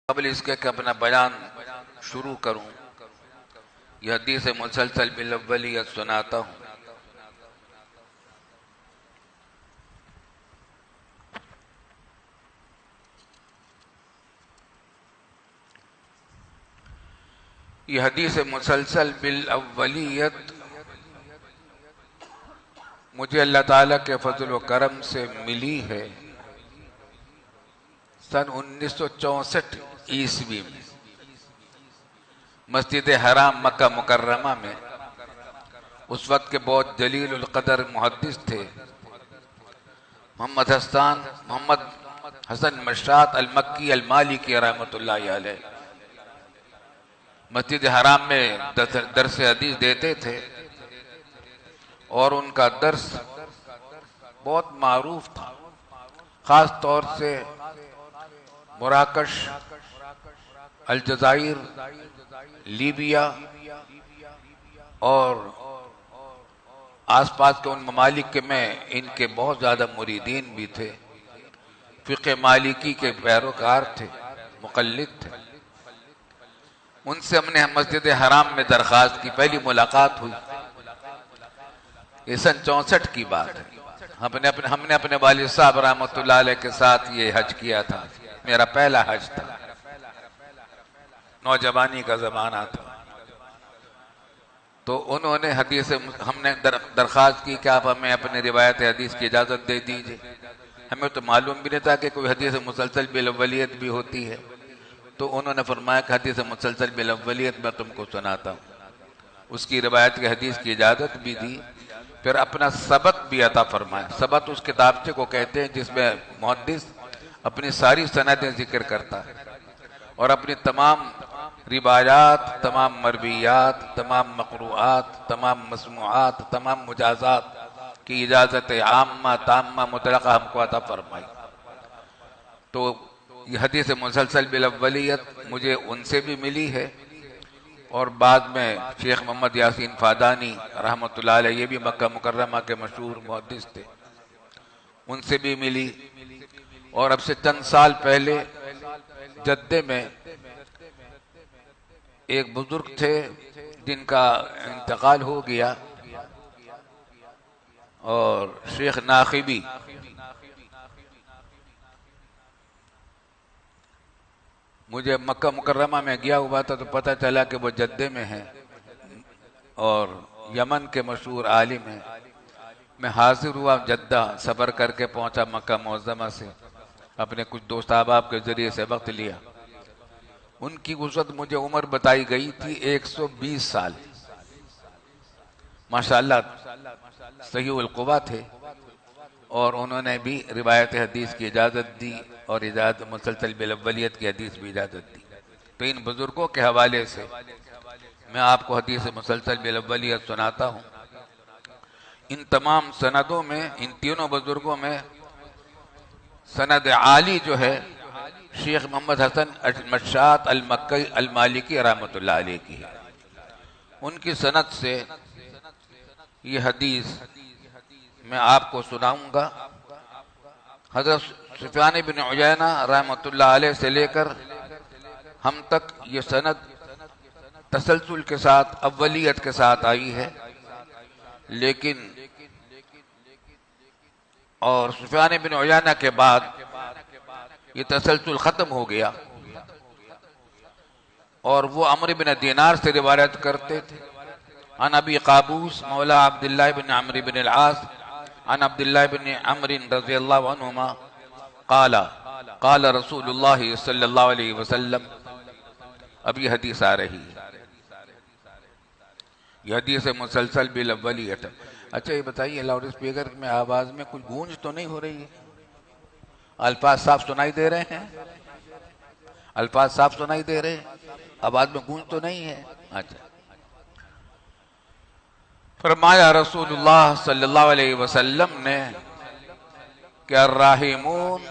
قبل اس کے کہ اپنا بیان شروع کروں یہ حدیث مسلسل بالاولیت سناتا ہوں۔ یہ حدیث مسلسل بالاولیت مجھے اللہ تعالیٰ کے فضل و کرم سے ملی ہے سن 1964 عیسوی میں مسجد حرام مکہ مکرمہ میں۔ اس وقت کے بہت جلیل القدر محدث تھے محمد حسن مشات المکی المالکی رحمۃ اللہ علیہ، مسجد حرام میں درس حدیث دیتے تھے اور ان کا درس بہت معروف تھا، خاص طور سے مراکش، الجزائر، لیبیا اور آس پاس کے ان ممالک کے میں ان کے بہت زیادہ مریدین بھی تھے، فقہ مالکی کے پیروکار تھے، مقلد تھے۔ ان سے ہم نے مسجد حرام میں درخواست کی، پہلی ملاقات ہوئی، یہ سن 64 کی بات ہے۔ ہم نے اپنے والد صاحب رحمۃ اللہ علیہ کے ساتھ یہ حج کیا تھا، میرا پہلا حج تھا، نوجوانی کا زمانہ تھا۔ تو انہوں نے ہم نے درخواست کی کہ آپ ہمیں اپنے روایت حدیث کی اجازت دے دیجئے۔ ہمیں تو معلوم بھی نہیں تھا کہ کوئی حدیث مسلسل بالاولیت بھی ہوتی ہے، تو انہوں نے فرمایا کہ حدیث مسلسل بالاولیت میں تم کو سناتا ہوں۔ اس کی روایت کی حدیث کی اجازت بھی دی، پھر اپنا ثبت بھی عطا فرمایا۔ ثبت اس کتابچے کو کہتے ہیں جس میں محدث اپنی ساری سندیں ذکر کرتا ہے اور اپنی تمام روایات، تمام مرویات، تمام مقروءات، تمام مسموعات، تمام مجازات کی اجازت عامہ تامہ مطلقہ ہم کو عطا فرمائی۔ تو یہ حدیث مسلسل بالاولیت مجھے ان سے بھی ملی ہے، اور بعد میں شیخ محمد یاسین فادانی رحمۃ اللہ علیہ، یہ بھی مکہ مکرمہ کے مشہور محدث تھے، ان سے بھی ملی۔ اور اب سے چند سال پہلے جدے میں ایک بزرگ تھے جن کا انتقال ہو گیا، اور شیخ ناقبی، مجھے مکہ مکرمہ میں گیا ہوا تھا تو پتہ چلا کہ وہ جدے میں ہیں اور یمن کے مشہور عالم ہیں۔ میں حاضر ہوا جدہ، سفر کر کے پہنچا مکہ معظمہ سے، اپنے کچھ دوست احباب کے ذریعے سے وقت لیا۔ ان کی اس وقت مجھے عمر بتائی گئی تھی 120 سال، ماشاءاللہ صحیح القوا تھے، اور انہوں نے بھی روایت حدیث کی اجازت دی اور اجازت مسلسل بالاولیت کی حدیث بھی اجازت دی۔ تو ان بزرگوں کے حوالے سے میں آپ کو حدیث مسلسل بالاولیت سناتا ہوں۔ ان تمام سندوں میں، ان تینوں بزرگوں میں سند عالی جو ہے شیخ محمد حسن مشات المکی المالکی رحمۃ اللہ علیہ کی ہے۔ ان کی سند سے یہ حدیث میں آپ کو سناؤں گا۔ حضرت سفیان بن عیینہ رحمۃ اللہ علیہ سے لے کر ہم تک یہ سند تسلسل کے ساتھ، اولیت کے ساتھ آئی ہے، لیکن اور سفیان بن عیینہ کے بعد یہ تسلسل ختم ہو گیا، اور وہ عمرو بن دینار سے روایت کرتے تھے، عن ابی قابوس مولا عبداللہ بن عمرو بن العاص عن عبداللہ بن عمرو رضی اللہ عنہما قال قال رسول اللہ صلی اللہ علیہ وسلم۔ اب یہ حدیث آ رہی ہے، یہ حدیث مسلسل بالاولیت۔ اچھا یہ بتائیے لاؤڈ اسپیکر میں آواز میں کچھ گونج تو نہیں ہو رہی ہے؟ الفاظ صاف سنائی دے رہے ہیں؟ الفاظ صاف سنائی دے رہے ہیں؟ آواز میں گونج تو نہیں ہے؟ اچھا۔ فرمایا رسول اللہ صلی اللہ علیہ وسلم نے کہ الراحمون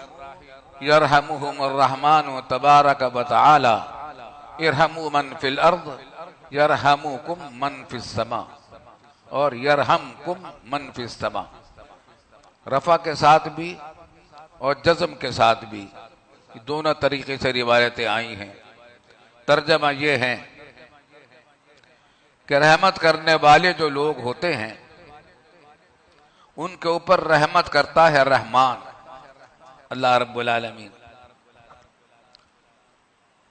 یرحمہم الرحمن تبارک و تعالی ارحموا من فی الارض یرحمکم من فی السماء، اور یرحمکم من فی السماء، رفع کے ساتھ بھی اور جزم کے ساتھ بھی دونوں طریقے سے روایتیں آئی ہیں۔ ترجمہ یہ ہے کہ رحمت کرنے والے جو لوگ ہوتے ہیں ان کے اوپر رحمت کرتا ہے رحمان اللہ رب العالمین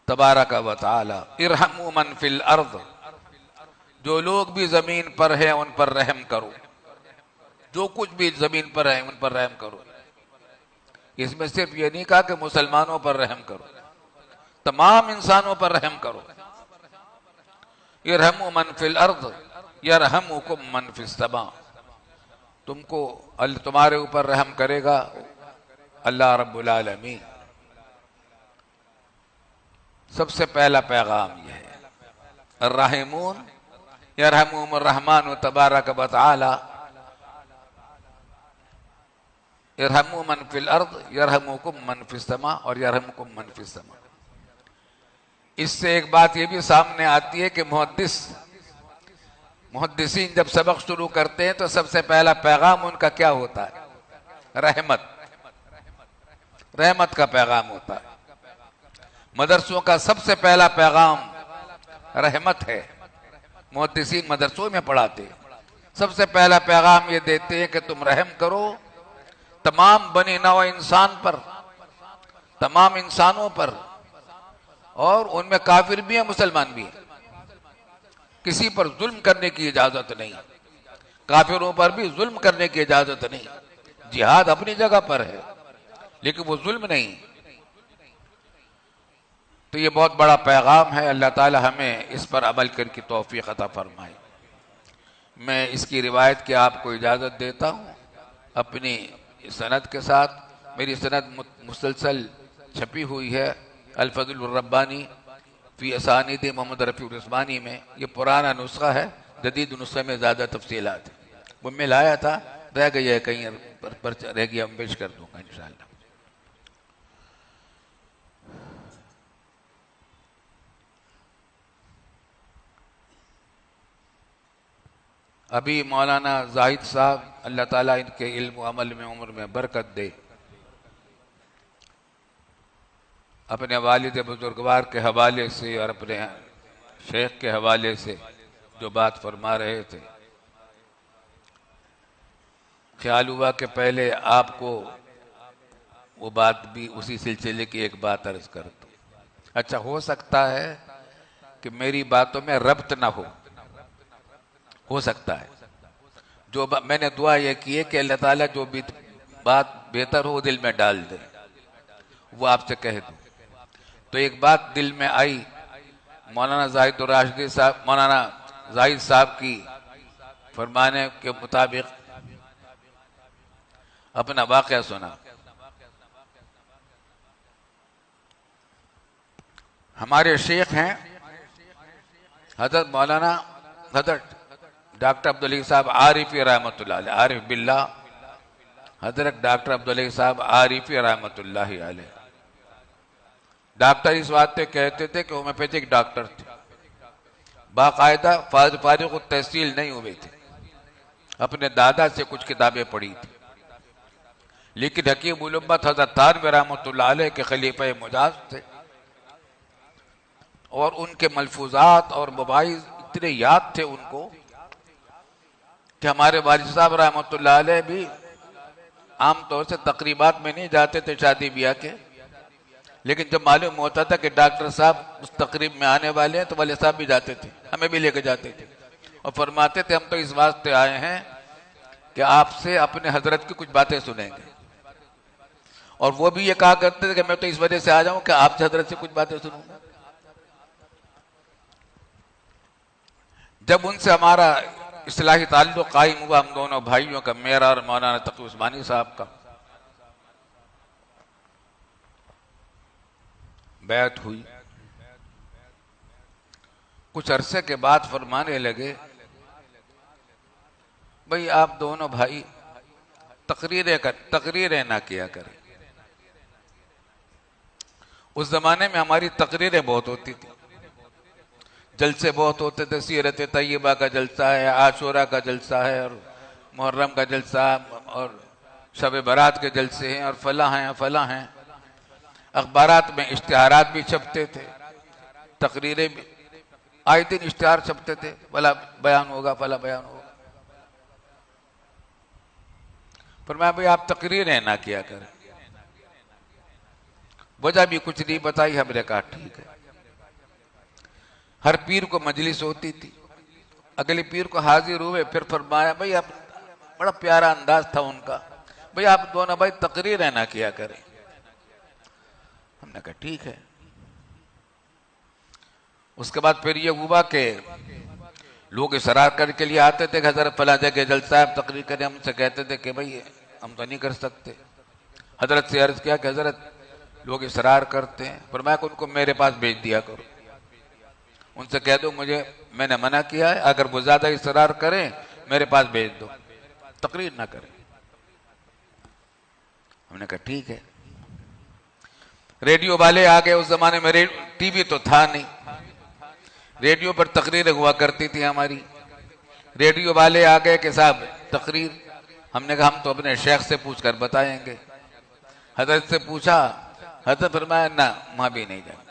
تبارک و تعالی۔ ارحموا من فی الارض، جو لوگ بھی زمین پر ہیں ان پر رحم کرو، جو کچھ بھی زمین پر ہے ان پر رحم کرو۔ اس میں صرف یہ نہیں کہا کہ مسلمانوں پر رحم کرو، تمام انسانوں پر رحم کرو۔ ارحموا من فی الارض یرحمکم من فی السماء، تم کو تمہارے اوپر رحم کرے گا اللہ رب العالمین۔ سب سے پہلا پیغام یہ ہے الراحمون یرحمہم الرحمن تبارک و تعالی۔ ارحموا من فی الارض یرحمکم من فی السماء اور یرحمکم من فی السماء۔ اس سے ایک بات یہ بھی سامنے آتی ہے کہ محدثین جب سبق شروع کرتے ہیں تو سب سے پہلا پیغام ان کا کیا ہوتا ہے؟ رحمت، رحمت کا پیغام ہوتا ہے۔ مدرسوں کا سب سے پہلا پیغام رحمت ہے۔ محدثین مدرسوں میں پڑھاتے ہیں، سب سے پہلا پیغام یہ دیتے ہیں کہ تم رحم کرو تمام بنی نوع انسان پر، تمام انسانوں پر، اور ان میں کافر بھی ہیں مسلمان بھی ہیں۔ کسی پر ظلم کرنے کی اجازت نہیں، کافروں پر بھی ظلم کرنے کی اجازت نہیں۔ جہاد اپنی جگہ پر ہے لیکن وہ ظلم نہیں۔ تو یہ بہت بڑا پیغام ہے، اللہ تعالی ہمیں اس پر عمل کر کی توفیق عطا فرمائے۔ میں اس کی روایت کی آپ کو اجازت دیتا ہوں اپنی سند کے ساتھ۔ میری سند مسلسل چھپی ہوئی ہے الفضل الربانی فی اسانید محمد رفیع العثمانی میں۔ یہ پرانا نسخہ ہے، جدید نسخے میں زیادہ تفصیلات ہیں۔ وہ میں لایا تھا، رہ گئی ہے کہیں پر رہ گیا، میں پیش کر دوں گا انشاءاللہ۔ ابھی مولانا زاہد صاحب اللہ تعالیٰ ان کے علم و عمل میں عمر میں برکت دے، اپنے والد بزرگوار کے حوالے سے اور اپنے شیخ کے حوالے سے جو بات فرما رہے تھے، خیال ہوا کہ پہلے آپ کو وہ بات بھی اسی سلسلے کی ایک بات عرض کر دوں۔ اچھا ہو سکتا ہے کہ میری باتوں میں ربط نہ ہو سکتا ہے۔ جو میں نے دعا یہ کی ہے کہ اللہ تعالیٰ جو بھی بات بہتر ہو دل میں ڈال دے، وہ آپ سے کہہ دوں۔ تو ایک بات دل میں آئی، مولانا زاہد الراشدی صاحب، مولانا زاہد صاحب کی فرمانے کے مطابق اپنا واقعہ سنا۔ ہمارے شیخ ہیں حضرت مولانا حضرت ڈاکٹر عبداللہ صاحب عارفی رحمۃ اللہ علیہ، عارف باللہ حضرت ڈاکٹر عبداللہ صاحب عارفی رحمۃ اللہ علیہ۔ ڈاکٹر اس بات پہ کہتے تھے کہ ہومیوپیتھک ڈاکٹر تھے، باقاعدہ فارغ التحصیل نہیں ہوئے تھے، اپنے دادا سے کچھ کتابیں پڑھی تھی، لیکن حکیم الامت حضرت تھانوی رحمۃ اللہ علیہ کے خلیفہ مجاز تھے، اور ان کے ملفوظات اور مواعظ اتنے یاد تھے ان کو کہ ہمارے والد صاحب رحمۃ اللہ علیہ بھی عام طور سے تقریبات میں نہیں جاتے تھے شادی بیاہ کے، لیکن جب معلوم ہوتا تھا کہ ڈاکٹر صاحب اس تقریب میں آنے والے ہیں تو والد صاحب بھی جاتے تھے، ہمیں بھی لے کے جاتے تھے، اور فرماتے تھے ہم تو اس واسطے آئے ہیں کہ آپ سے اپنے حضرت کی کچھ باتیں سنیں گے، اور وہ بھی یہ کہا کرتے تھے کہ میں تو اس وجہ سے آ جاؤں کہ آپ سے حضرت سے کچھ باتیں سنوں گا۔ جب ان سے ہمارا اصلاحی تعلق قائم ہوا، ہم دونوں بھائیوں کا، میرا اور مولانا تقی عثمانی صاحب کا، بیعت ہوئی، کچھ عرصے کے بعد فرمانے لگے بھئی آپ دونوں بھائی تقریریں نہ کیا کریں۔ اس زمانے میں ہماری تقریریں بہت ہوتی تھی، جلسے بہت ہوتے تھے، سیرت طیبہ کا جلسہ ہے، عاشورہ کا جلسہ ہے، اور محرم کا جلسہ، اور شب برات کے جلسے ہیں، اور فلاں ہیں فلاں ہیں۔ اخبارات میں اشتہارات بھی چھپتے تھے، تقریریں بھی، آئے دن اشتہار چھپتے تھے، فلاں بیان ہوگا، فلاں بیان ہوگا۔ فرمایا بھئی آپ تقریریں نہ کیا کریں، وجہ بھی کچھ نہیں بتائی، ہم نے کہا ٹھیک ہے۔ ہر پیر کو مجلس ہوتی تھی، اگلے پیر کو حاضر ہوئے، پھر فرمایا بھئی آپ، بڑا پیارا انداز تھا ان کا، بھئی آپ دونوں بھائی تقریریں نہ کیا کریں۔ ہم نے کہا ٹھیک ہے۔ اس کے بعد پھر یہ ہوا کہ لوگ اصرار کر کے لیے آتے تھے کہ حضرت فلاں جگہ جلسہ ہے، تقریر کریں، ہم سے کہتے تھے کہ بھئی ہم تو نہیں کر سکتے۔ حضرت سے عرض کیا کہ حضرت لوگ اصرار کرتے ہیں، فرمایا کہ ان کو میرے پاس بھیج دیا کرو، ان سے کہہ دو مجھے، میں نے منع کیا ہے، اگر وہ زیادہ اصرار کریں میرے پاس بھیج دو، تقریر نہ کریں۔ ہم نے کہا ٹھیک ہے۔ ریڈیو والے آ گئے، اس زمانے میں ٹی وی تو تھا نہیں، ریڈیو پر تقریریں ہوا کرتی تھی ہماری۔ ریڈیو والے آ گئے کہ صاحب تقریر، ہم نے کہا ہم تو اپنے شیخ سے پوچھ کر بتائیں گے۔ حضرت سے پوچھا، حضرت فرمایا نہ وہاں بھی نہیں جائیں،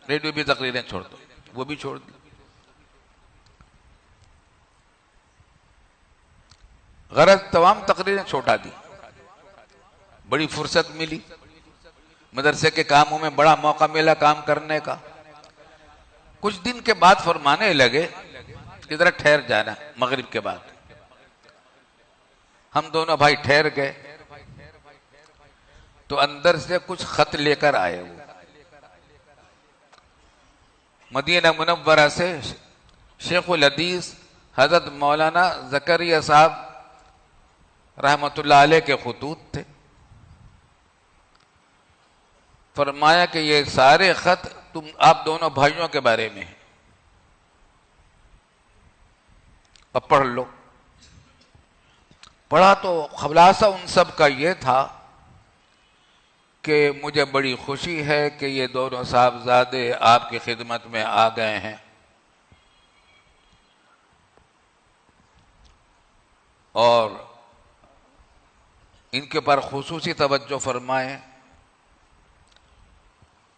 ریڈیو بھی تقریریں چھوڑ دو، وہ بھی چھوڑ دی۔ غرض تمام تقریریں چھوٹا دی، بڑی فرصت ملی، مدرسے کے کاموں میں بڑا موقع ملا کام کرنے کا۔ کچھ دن کے بعد فرمانے لگے کہ ذرا ٹھہر جانا، مغرب کے بعد۔ ہم دونوں بھائی ٹھہر گئے تو اندر سے کچھ خط لے کر آئے، وہ مدینہ منورہ سے شیخ الحدیث حضرت مولانا زکریا صاحب رحمۃ اللہ علیہ کے خطوط تھے۔ فرمایا کہ یہ سارے خط آپ دونوں بھائیوں کے بارے میں ہیں، اب پڑھ لو۔ پڑھا تو خلاصہ ان سب کا یہ تھا کہ مجھے بڑی خوشی ہے کہ یہ دونوں صاحبزادے آپ کی خدمت میں آ گئے ہیں، اور ان کے پر خصوصی توجہ فرمائیں،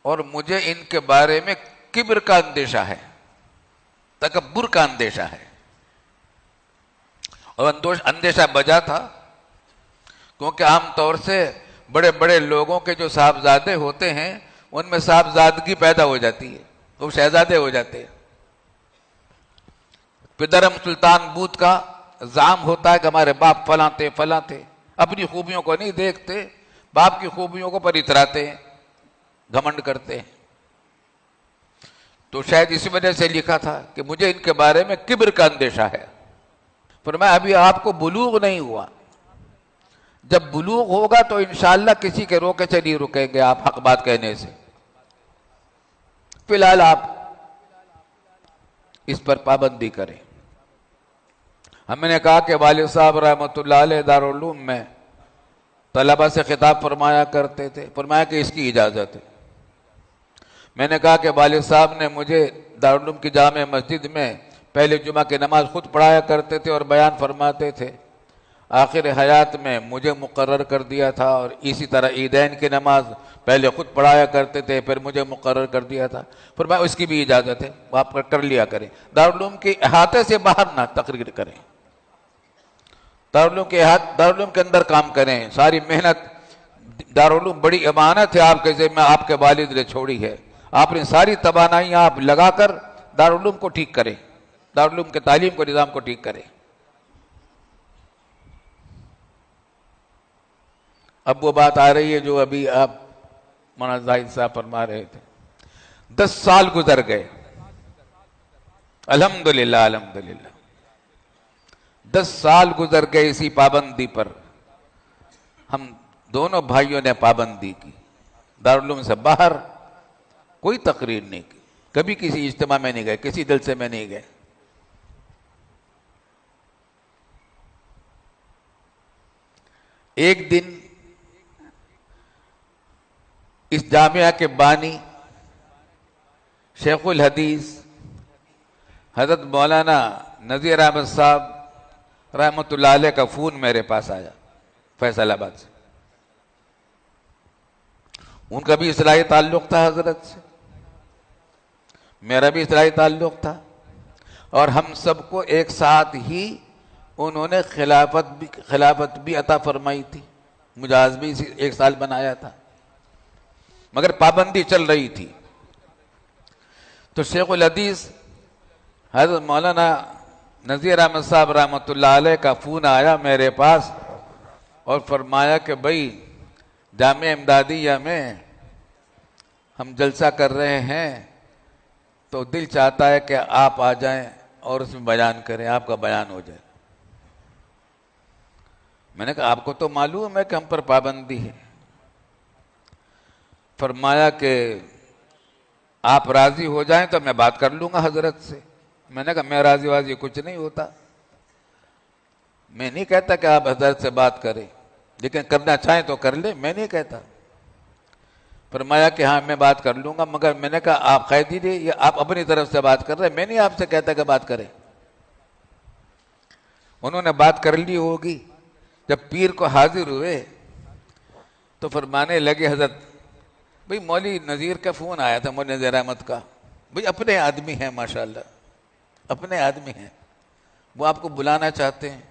اور مجھے ان کے بارے میں کبر کا اندیشہ ہے، تکبر کا اندیشہ ہے۔ اور اندیشہ بجا تھا، کیونکہ عام طور سے بڑے بڑے لوگوں کے جو صاحبزادے ہوتے ہیں ان میں صاحبزادگی پیدا ہو جاتی ہے، وہ شہزادے ہو جاتے ہیں۔ پدرم سلطان بود کا زعم ہوتا ہے کہ ہمارے باپ فلاں تھے فلاں تھے، اپنی خوبیوں کو نہیں دیکھتے، باپ کی خوبیوں کو پر اتراتے ہیں، گھمنڈ کرتے ہیں۔ تو شاید اسی وجہ سے لکھا تھا کہ مجھے ان کے بارے میں کبر کا اندیشہ ہے۔ فرمایا ابھی آپ کو بلوغ نہیں ہوا، جب بلوغ ہوگا تو انشاءاللہ کسی کے روکے سے نہیں رکیں گے آپ حق بات کہنے سے، فی الحال آپ اس پر پابندی کریں۔ ہم نے کہا کہ والد صاحب رحمۃ اللہ علیہ دارالعلوم میں طلبہ سے خطاب فرمایا کرتے تھے، فرمایا کہ اس کی اجازت ہے۔ میں نے کہا کہ والد صاحب نے مجھے دارالعلوم کی جامع مسجد میں پہلے جمعہ کی نماز خود پڑھایا کرتے تھے اور بیان فرماتے تھے، آخر حیات میں مجھے مقرر کر دیا تھا، اور اسی طرح عیدین کی نماز پہلے خود پڑھایا کرتے تھے پھر مجھے مقرر کر دیا تھا، فرمایا اس کی بھی اجازت ہے، آپ کر لیا کریں، دارالعلوم کے احاطے سے باہر نہ تقریر کریں، دارالعلوم کے اندر کام کریں، ساری محنت، دارالعلوم بڑی امانت ہے آپ کے ذمہ، آپ کے والد نے چھوڑی ہے، آپ نے ساری توانائیاں آپ لگا کر دارالعلوم کو ٹھیک کریں، دارالعلوم کے تعلیم کو نظام کو ٹھیک کریں۔ اب وہ بات آ رہی ہے جو ابھی آپ مولانا زاہد صاحب فرما رہے تھے، 10 سال گزر گئے، الحمدللہ الحمدللہ 10 سال گزر گئے اسی پابندی پر، ہم دونوں بھائیوں نے پابندی کی، دارالعلوم سے باہر کوئی تقریر نہیں کی، کبھی کسی اجتماع میں نہیں گئے، کسی جلسے میں نہیں گئے۔ ایک دن اس جامعہ کے بانی شیخ الحدیث حضرت مولانا نذیر احمد صاحب رحمۃ اللہ علیہ کا فون میرے پاس آیا فیصل آباد سے، ان کا بھی اصلاحی تعلق تھا حضرت سے، میرا بھی اصلاحی تعلق تھا، اور ہم سب کو ایک ساتھ ہی انہوں نے خلافت بھی عطا فرمائی تھی، مجاز بھی ایک سال بنایا تھا، مگر پابندی چل رہی تھی۔ تو شیخ الحدیث حضرت مولانا نذیر احمد صاحب رحمۃ اللہ علیہ کا فون آیا میرے پاس اور فرمایا کہ بھائی جامعہ امدادیہ میں ہم جلسہ کر رہے ہیں، تو دل چاہتا ہے کہ آپ آ جائیں اور اس میں بیان کریں، آپ کا بیان ہو جائے۔ میں نے کہا آپ کو تو معلوم ہے کہ ہم پر پابندی ہے۔ فرمایا کہ آپ راضی ہو جائیں تو میں بات کر لوں گا حضرت سے۔ میں نے کہا میں راضی وازی کچھ نہیں ہوتا، میں نہیں کہتا کہ آپ حضرت سے بات کریں، لیکن کرنا چاہیں تو کر لیں، میں نہیں کہتا۔ فرمایا کہ ہاں میں بات کر لوں گا، مگر میں نے کہا آپ قیدی دے یا آپ اپنی طرف سے بات کر رہے ہیں، میں نہیں آپ سے کہتا کہ بات کریں۔ انہوں نے بات کر لی ہوگی، جب پیر کو حاضر ہوئے تو فرمانے لگے حضرت بھئی مولوی نذیر کا فون آیا تھا، مولوی نذیر احمد کا، بھئی اپنے آدمی ہیں ماشاءاللہ، اپنے آدمی ہیں، وہ آپ کو بلانا چاہتے ہیں۔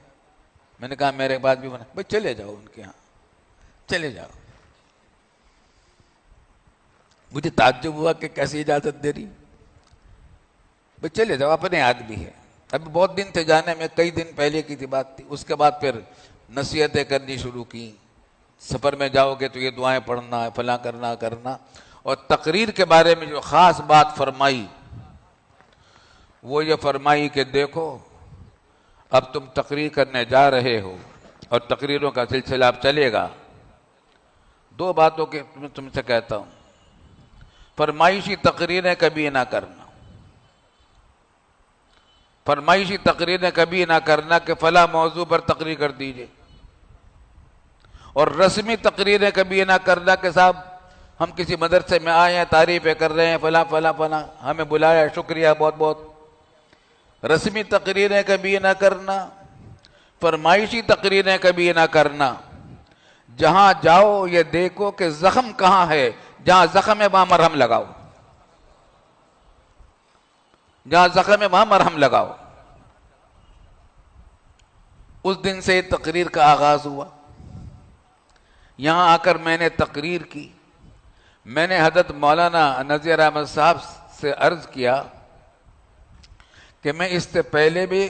میں نے کہا میرے بات بھی بنا، بھئی چلے جاؤ ان کے ہاں، چلے جاؤ۔ مجھے تعجب ہوا کہ کیسی اجازت دے رہی، بھئی چلے جاؤ اپنے آدمی ہے۔ ابھی بہت دن تھے جانے میں، کئی دن پہلے کی تھی بات تھی۔ اس کے بعد پھر نصیحتیں کرنی شروع کی، سفر میں جاؤ گے تو یہ دعائیں پڑھنا ہے، فلاں کرنا، اور تقریر کے بارے میں جو خاص بات فرمائی وہ یہ فرمائی کہ دیکھو اب تم تقریر کرنے جا رہے ہو اور تقریروں کا سلسلہ اب چلے گا، دو باتوں کے میں تم سے کہتا ہوں، فرمائشی تقریریں کبھی نہ کرنا، فرمائشی تقریریں کبھی نہ کرنا کہ فلاں موضوع پر تقریر کر دیجئے، اور رسمی تقریریں کبھی نہ کرنا کہ صاحب ہم کسی مدرسے میں آئے ہیں، تعریفیں کر رہے ہیں، فلاں فلاں فلاں ہمیں بلایا، شکریہ بہت بہت۔ رسمی تقریریں کبھی نہ کرنا، فرمائشی تقریریں کبھی نہ کرنا۔ جہاں جاؤ یہ دیکھو کہ زخم کہاں ہے، جہاں زخم ہے وہاں مرہم لگاؤ، جہاں زخم ہے وہاں مرہم لگاؤ۔ اس دن سے تقریر کا آغاز ہوا۔ یہاں آ کر میں نے تقریر کی، میں نے حضرت مولانا نذیر احمد صاحب سے عرض کیا کہ میں اس سے پہلے بھی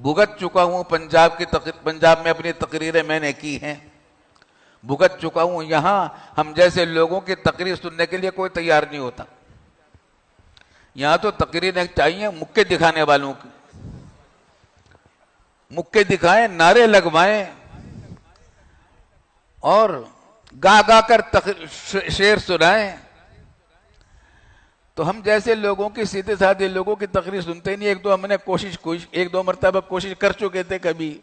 بھگت چکا ہوں، پنجاب میں اپنی تقریریں میں نے کی ہیں، بھگت چکا ہوں۔ یہاں ہم جیسے لوگوں کی تقریر سننے کے لیے کوئی تیار نہیں ہوتا، یہاں تو تقریریں چاہیے مکے دکھانے والوں کی، مکے دکھائیں، نعرے لگوائیں اور گا گا کر شعر سنائیں۔ تو ہم جیسے لوگوں کی، سیدھے سادھے لوگوں کی تقریر سنتے نہیں۔ ایک دو مرتبہ کوشش کر چکے تھے، کبھی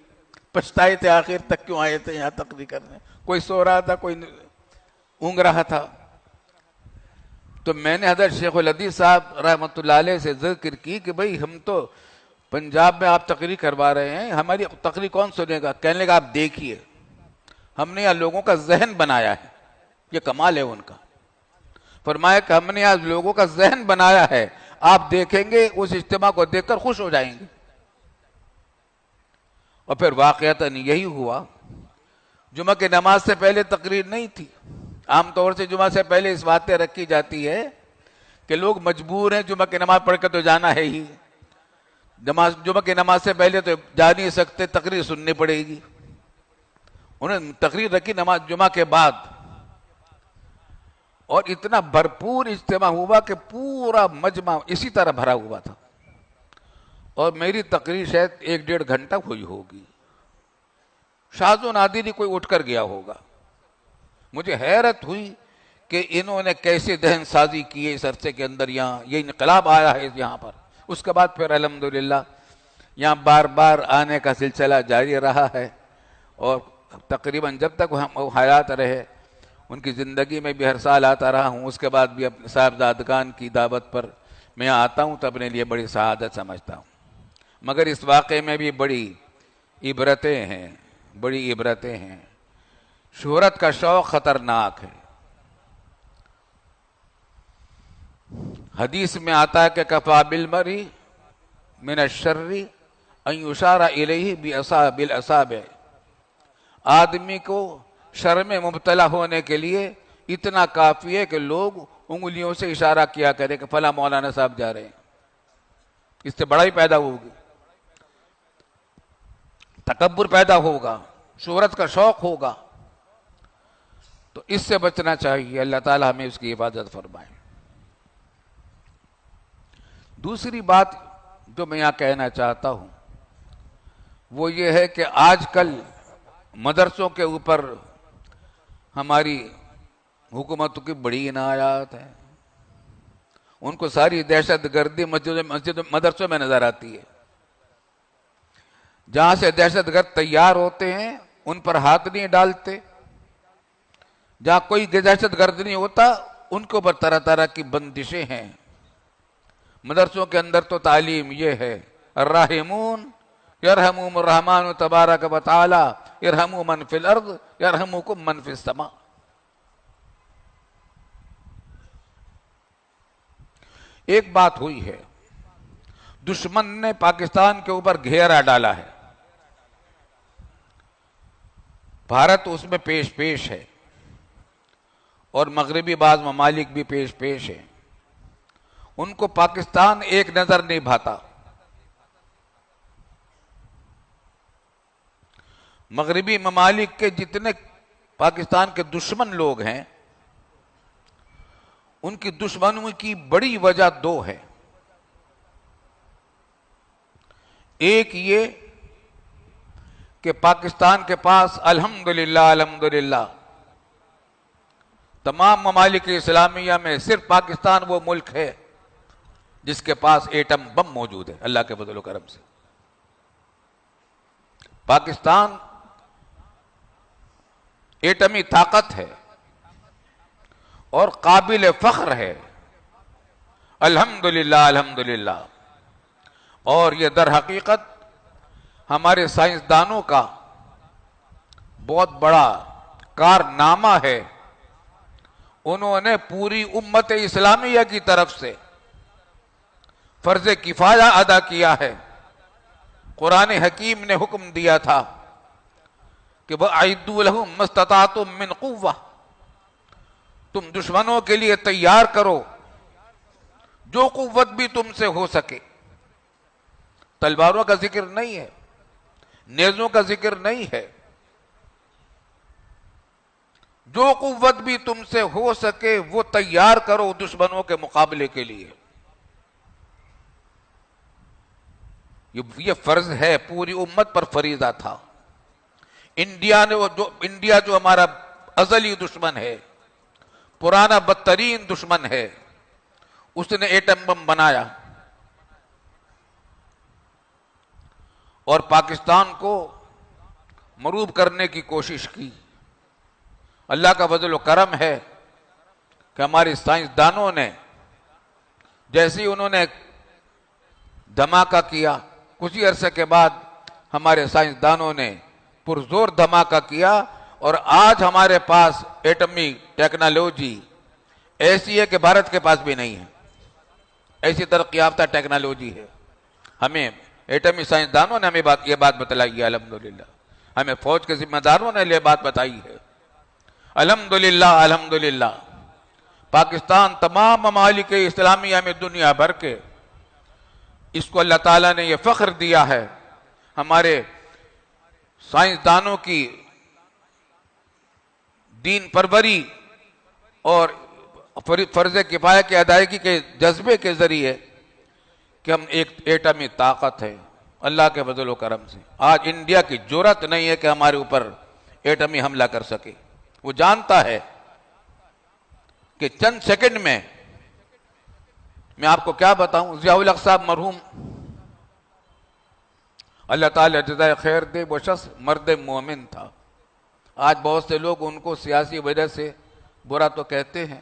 پچھتائے تھے آخر تک کیوں آئے تھے یہاں تقریر کرنے، کوئی سو رہا تھا، کوئی اونگ رہا تھا۔ تو میں نے حضرت شیخ الحدیث صاحب رحمۃ اللہ علیہ سے ذکر کی کہ بھئی ہم تو پنجاب میں آپ تقریر کروا رہے ہیں، ہماری تقریر کون سنے گا؟ کہنے لگا آپ دیکھیے، ہم نے یہاں لوگوں کا ذہن بنایا ہے، یہ کمال ہے ان کا۔ فرمایا کہ ہم نے یہاں لوگوں کا ذہن بنایا ہے، آپ دیکھیں گے اس اجتماع کو دیکھ کر خوش ہو جائیں گے۔ اور پھر واقعتاً یہی ہوا۔ جمعہ کی نماز سے پہلے تقریر نہیں تھی۔ عام طور سے جمعہ سے پہلے اس باتیں رکھی جاتی ہے کہ لوگ مجبور ہیں جمعہ کی نماز پڑھ کے تو جانا ہے ہی، جمعہ کی نماز سے پہلے تو جا نہیں سکتے، تقریر سننی پڑے گی۔ انہوں نے تقریر رکھی نماز جمعہ کے بعد، اور اتنا بھرپور اجتماع ہوا کہ پورا مجمع اسی طرح بھرا ہوا تھا، اور میری تقریر شاید 1-1.5 گھنٹہ ہوئی ہوگی۔ شاذ و نادر ہی کوئی اٹھ کر گیا ہوگا۔ مجھے حیرت ہوئی کہ انہوں نے کیسے دہن سازی کی ہے اس عرصے کے اندر، یہاں یہ انقلاب آیا ہے یہاں پر۔ اس کے بعد پھر الحمدللہ یہاں بار بار آنے کا سلسلہ جاری رہا ہے، اور تقریباً جب تک وہ حیات رہے ان کی زندگی میں بھی ہر سال آتا رہا ہوں۔ اس کے بعد بھی اپنے صاحبزادگان کی دعوت پر میں آتا ہوں تو اپنے لیے بڑی سعادت سمجھتا ہوں۔ مگر اس واقعے میں بھی بڑی عبرتیں ہیں، بڑی عبرتیں ہیں۔ شہرت کا شوق خطرناک ہے، حدیث میں آتا ہے کہ کفا بالمری من الشر ان یشار الیہ بالاصابع، آدمی کو شر میں مبتلا ہونے کے لیے اتنا کافی ہے کہ لوگ انگلیوں سے اشارہ کیا کرے کہ فلاں مولانا صاحب جا رہے ہیں. اس سے بڑا ہی پیدا ہوگی، تکبر پیدا ہوگا، شہرت کا شوق ہوگا. تو اس سے بچنا چاہیے. اللہ تعالی ہمیں اس کی حفاظت فرمائے. دوسری بات جو میں یہاں کہنا چاہتا ہوں وہ یہ ہے کہ آج کل مدرسوں کے اوپر ہماری حکومت کی بڑی عنایات ہے. ان کو ساری دہشت گردی مدرسوں میں نظر آتی ہے. جہاں سے دہشت گرد تیار ہوتے ہیں ان پر ہاتھ نہیں ڈالتے، جہاں کوئی دہشت گرد نہیں ہوتا ان کے اوپر طرح طرح کی بندشیں ہیں. مدرسوں کے اندر تو تعلیم یہ ہے الراحمون یرحمہم الرحمن تبارک و تعالی ارحموا من فی الارض یرحمکم من فی السماء. ایک بات ہوئی ہے، دشمن نے پاکستان کے اوپر گھیرا ڈالا ہے، بھارت اس میں پیش ہے اور مغربی بعض ممالک بھی پیش ہیں. ان کو پاکستان ایک نظر نہیں بھاتا. مغربی ممالک کے جتنے پاکستان کے دشمن لوگ ہیں ان کی دشمنوں کی بڑی وجہ دو ہے. ایک یہ کہ پاکستان کے پاس الحمدللہ تمام ممالک اسلامیہ میں صرف پاکستان وہ ملک ہے جس کے پاس ایٹم بم موجود ہے. اللہ کے فضل و کرم سے پاکستان ایٹمی طاقت ہے اور قابل فخر ہے. الحمدللہ. اور یہ در حقیقت ہمارے سائنسدانوں کا بہت بڑا کارنامہ ہے. انہوں نے پوری امت اسلامیہ کی طرف سے فرض کفایہ ادا کیا ہے. قرآن حکیم نے حکم دیا تھا کہ وَأَعِدُّوا لَهُم مَّا اسْتَطَعْتُم مِّن قُوَّةٍ، تم دشمنوں کے لیے تیار کرو جو قوت بھی تم سے ہو سکے. تلواروں کا ذکر نہیں ہے، نیزوں کا ذکر نہیں ہے. جو قوت بھی تم سے ہو سکے وہ تیار کرو دشمنوں کے مقابلے کے لیے. یہ فرض ہے، پوری امت پر فریضہ تھا. انڈیا جو ہمارا ازلی دشمن ہے، پرانا بدترین دشمن ہے، اس نے ایٹم بم بنایا اور پاکستان کو مروب کرنے کی کوشش کی. اللہ کا فضل و کرم ہے کہ ہمارے سائنسدانوں نے جیسے ہی انہوں نے دھماکہ کیا، کچھ ہی عرصے کے بعد ہمارے سائنسدانوں نے پرزور دھماکہ کیا اور آج ہمارے پاس ایٹمی ٹیکنالوجی ایسی ہے کہ بھارت کے پاس بھی نہیں ہے. ایسی ترقی یافتہ ٹیکنالوجی ہے. ہمیں ایٹمی سائنسدانوں نے ہمیں یہ بات بتلائی ہے. الحمدللہ ہمیں فوج کے ذمہ داروں نے یہ بات بتائی ہے. الحمدللہ پاکستان تمام ممالک اسلامیہ میں دنیا بھر کے اس کو اللہ تعالیٰ نے یہ فخر دیا ہے. ہمارے سائنسدانوں کی دین پروری اور فرض کفایہ کی ادائیگی کے جذبے کے ذریعے کہ ہم ایک ایٹمی طاقت ہے. اللہ کے فضل و کرم سے آج انڈیا کی جرأت نہیں ہے کہ ہمارے اوپر ایٹمی حملہ کر سکے. وہ جانتا ہے کہ چند سیکنڈ میں آپ کو کیا بتاؤں، ضیاء الحق صاحب مرحوم اللہ تعالی جزائے خیر دے، وہ شخص مرد مومن تھا. آج بہت سے لوگ ان کو سیاسی وجہ سے برا تو کہتے ہیں،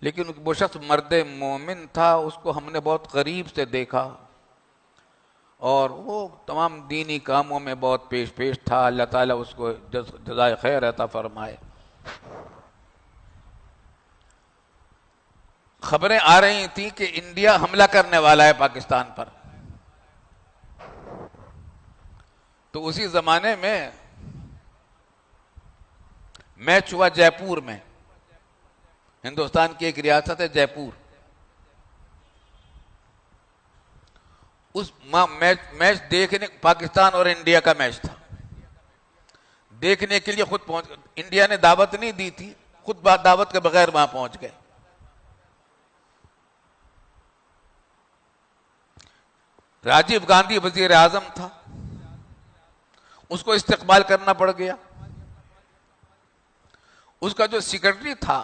لیکن وہ شخص مرد مومن تھا. اس کو ہم نے بہت قریب سے دیکھا اور وہ تمام دینی کاموں میں بہت پیش تھا. اللہ تعالیٰ اس کو جزائے خیر عطا فرمائے. خبریں آ رہی تھیں کہ انڈیا حملہ کرنے والا ہے پاکستان پر. تو اسی زمانے میں میچ ہوا جے پور میں. ہندوستان کی ایک ریاست ہے جے پور. اس میچ دیکھنے پاکستان اور انڈیا کا میچ تھا. دیکھنے کے لیے خود پہنچ. انڈیا نے دعوت نہیں دی تھی, خود دعوت کے بغیر وہاں پہنچ گئے. راجیو گاندھی وزیر اعظم تھا, اس کو استقبال کرنا پڑ گیا. اس کا جو سیکرٹری تھا,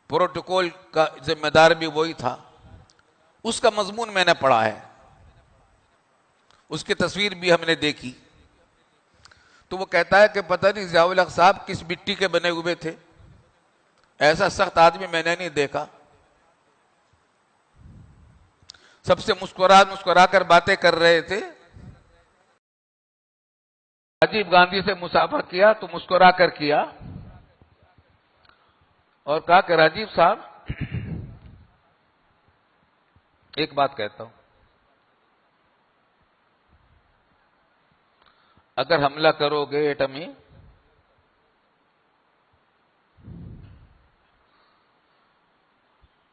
پروٹوکول کا ذمہ دار بھی وہی تھا, اس کا مضمون میں نے پڑھا ہے, اس کی تصویر بھی ہم نے دیکھی. تو وہ کہتا ہے کہ پتہ نہیں ضیاء الحق صاحب کس مٹی کے بنے ہوئے تھے, ایسا سخت آدمی میں نے نہیں دیکھا. سب سے مسکرا کر باتیں کر رہے تھے. راجیو گاندھی سے مصافحہ کیا تو مسکرا کر کیا اور کہا کہ راجیو صاحب ایک بات کہتا ہوں, اگر حملہ کرو گے ایٹمی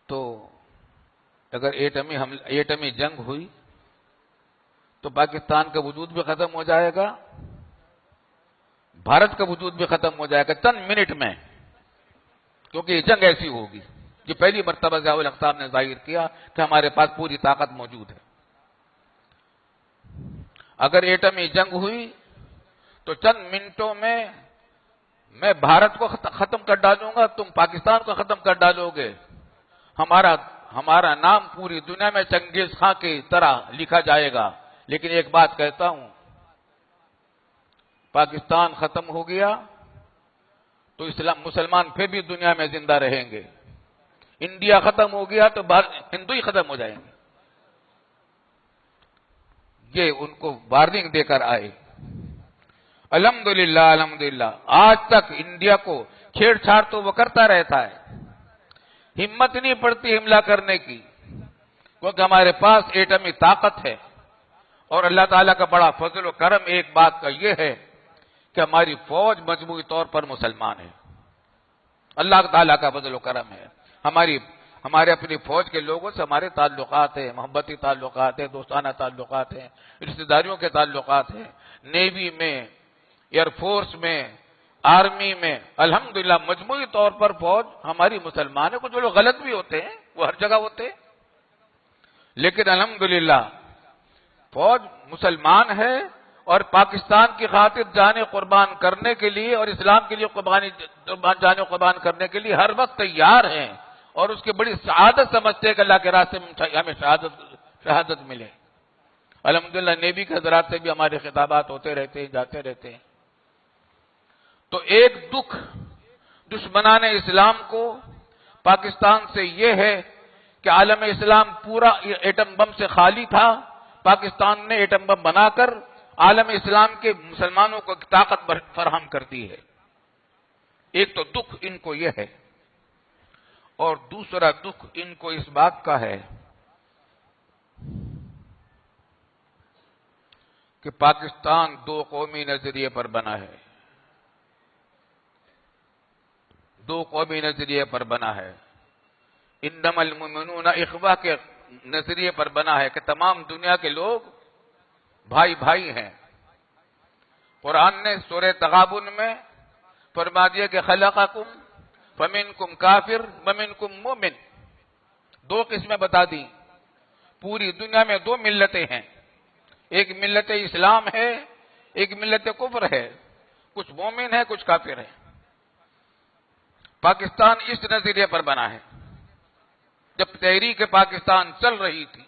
تو اگر ایٹمی جنگ ہوئی تو پاکستان کا وجود بھی ختم ہو جائے گا, بھارت کا وجود بھی ختم ہو جائے گا چند منٹ میں, کیونکہ یہ جنگ ایسی ہوگی. یہ پہلی مرتبہ ضیاء الحق صاحب نے ظاہر کیا کہ ہمارے پاس پوری طاقت موجود ہے. اگر ایٹمی جنگ ہوئی تو چند منٹوں میں بھارت کو ختم کر ڈالوں گا, تم پاکستان کو ختم کر ڈالو گے. ہمارا نام پوری دنیا میں چنگیز خان کی طرح لکھا جائے گا. لیکن ایک بات کہتا ہوں, پاکستان ختم ہو گیا تو مسلمان پھر بھی دنیا میں زندہ رہیں گے. انڈیا ختم ہو گیا تو ہندو ہی ختم ہو جائیں گے. یہ ان کو وارننگ دے کر آئے. الحمدللہ الحمدللہ آج تک انڈیا کو چھیڑ چھاڑ تو وہ کرتا رہتا ہے, ہمت نہیں پڑتی حملہ کرنے کی, کیونکہ ہمارے پاس ایٹمی طاقت ہے. اور اللہ تعالیٰ کا بڑا فضل و کرم ایک بات کا یہ ہے کہ ہماری فوج مجموعی طور پر مسلمان ہے. اللہ تعالیٰ کا فضل و کرم ہے. ہمارے اپنی فوج کے لوگوں سے ہمارے تعلقات ہیں, محبتی تعلقات ہیں, دوستانہ تعلقات ہیں, رشتہ داریوں کے تعلقات ہیں. نیوی میں, ایئر فورس میں, آرمی میں الحمدللہ مجموعی طور پر فوج ہماری مسلمان ہے. کچھ لوگ غلط بھی ہوتے ہیں, وہ ہر جگہ ہوتے ہیں, لیکن الحمدللہ فوج مسلمان ہے اور پاکستان کی خاطر جانیں قربان کرنے کے لیے اور اسلام کے لیے جانیں قربان کرنے کے لیے ہر وقت تیار ہیں. اور اس کی بڑی سعادت سمجھتے ہیں کہ اللہ کے راستے میں ہمیں شہادت ملے. الحمدللہ نیوی کے حضرات سے بھی ہمارے خطابات ہوتے رہتے ہیں, جاتے رہتے ہیں. تو ایک دکھ دشمنان اسلام کو پاکستان سے یہ ہے کہ عالم اسلام پورا ایٹم بم سے خالی تھا. پاکستان نے ایٹم بم بنا کر عالم اسلام کے مسلمانوں کو طاقت فراہم کر دی ہے. ایک تو دکھ ان کو یہ ہے, اور دوسرا دکھ ان کو اس بات کا ہے کہ پاکستان دو قومی نظریے پر بنا ہے. دو قومی نظریے پر بنا ہے. انما المؤمنون اخوہ کے نظریے پر بنا ہے کہ تمام دنیا کے لوگ بھائی بھائی ہیں. قرآن نے سورہ تغابن میں فرما دیا کہ خلقکم فمنکم کافر ومنکم مومن. دو قسمیں بتا دی. پوری دنیا میں دو ملتیں ہیں, ایک ملت اسلام ہے, ایک ملت کفر ہے. کچھ مومن ہے, کچھ کافر ہے. پاکستان اس نظریے پر بنا ہے. جب تحریک پاکستان چل رہی تھی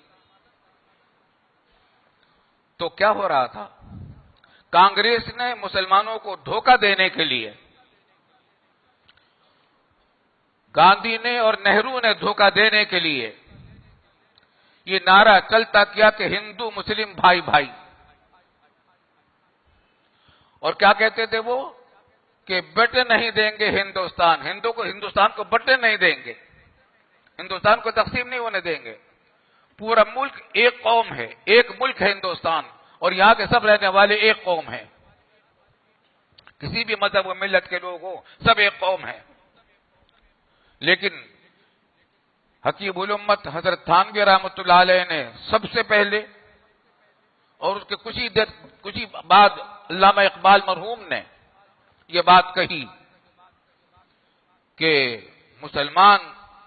تو کیا ہو رہا تھا؟ کانگریس نے مسلمانوں کو دھوکہ دینے کے لیے, گاندھی نے اور نہرو نے دھوکہ دینے کے لیے یہ نعرہ چلتا کیا کہ ہندو مسلم بھائی بھائی. اور کیا کہتے تھے وہ کہ بٹے نہیں دیں گے ہندوستان، ہندوستان کو بٹے نہیں دیں گے، ہندوستان کو تقسیم نہیں ہونے دیں گے. پورا ملک ایک قوم ہے، ایک ملک ہے ہندوستان، اور یہاں کے سب رہنے والے ایک قوم ہیں، کسی بھی مذہب و ملت کے لوگ ہوں، سب ایک قوم ہیں. لیکن حکیم الامت حضرت تھانوی رحمۃ اللہ علیہ نے سب سے پہلے، اور اس کے کچھ ہی بعد علامہ اقبال مرحوم نے یہ بات کہی کہ مسلمان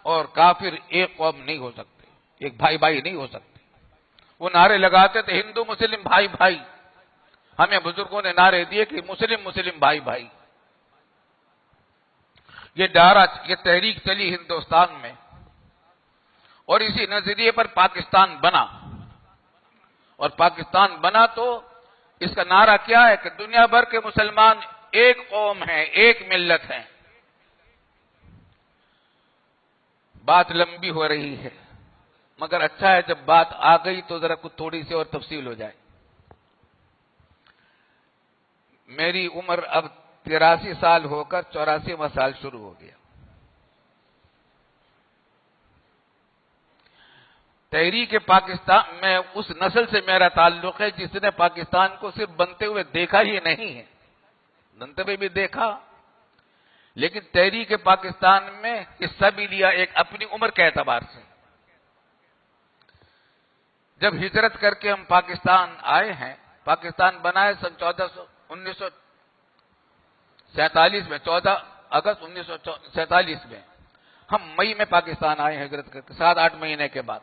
اور کافر ایک قوم نہیں ہو سکتے، ایک بھائی بھائی نہیں ہو سکتے. وہ نعرے لگاتے تھے ہندو مسلم بھائی بھائی، ہمیں بزرگوں نے نعرے دیے کہ مسلم مسلم بھائی بھائی. یہ تحریک چلی ہندوستان میں، اور اسی نظریے پر پاکستان بنا. اور پاکستان بنا تو اس کا نعرہ کیا ہے کہ دنیا بھر کے مسلمان ایک قوم ہیں، ایک ملت ہیں. بات لمبی ہو رہی ہے، مگر اچھا ہے جب بات آ گئی تو ذرا کچھ تھوڑی سی اور تفصیل ہو جائے. میری عمر اب 83 سال ہو کر 84واں سال شروع ہو گیا. تحریک پاکستان میں اس نسل سے میرا تعلق ہے جس نے پاکستان کو صرف بنتے ہوئے دیکھا ہی نہیں ہے، بنتے ہوئے بھی دیکھا، لیکن تحریک پاکستان میں حصہ بھی لیا ایک اپنی عمر کے اعتبار سے. جب ہجرت کر کے ہم پاکستان آئے ہیں، پاکستان بنا ہے سن 1947 میں، 14 اگست 1947 میں. ہم مئی میں پاکستان آئے ہیں ہجرت کر کے 7-8 مہینے کے بعد.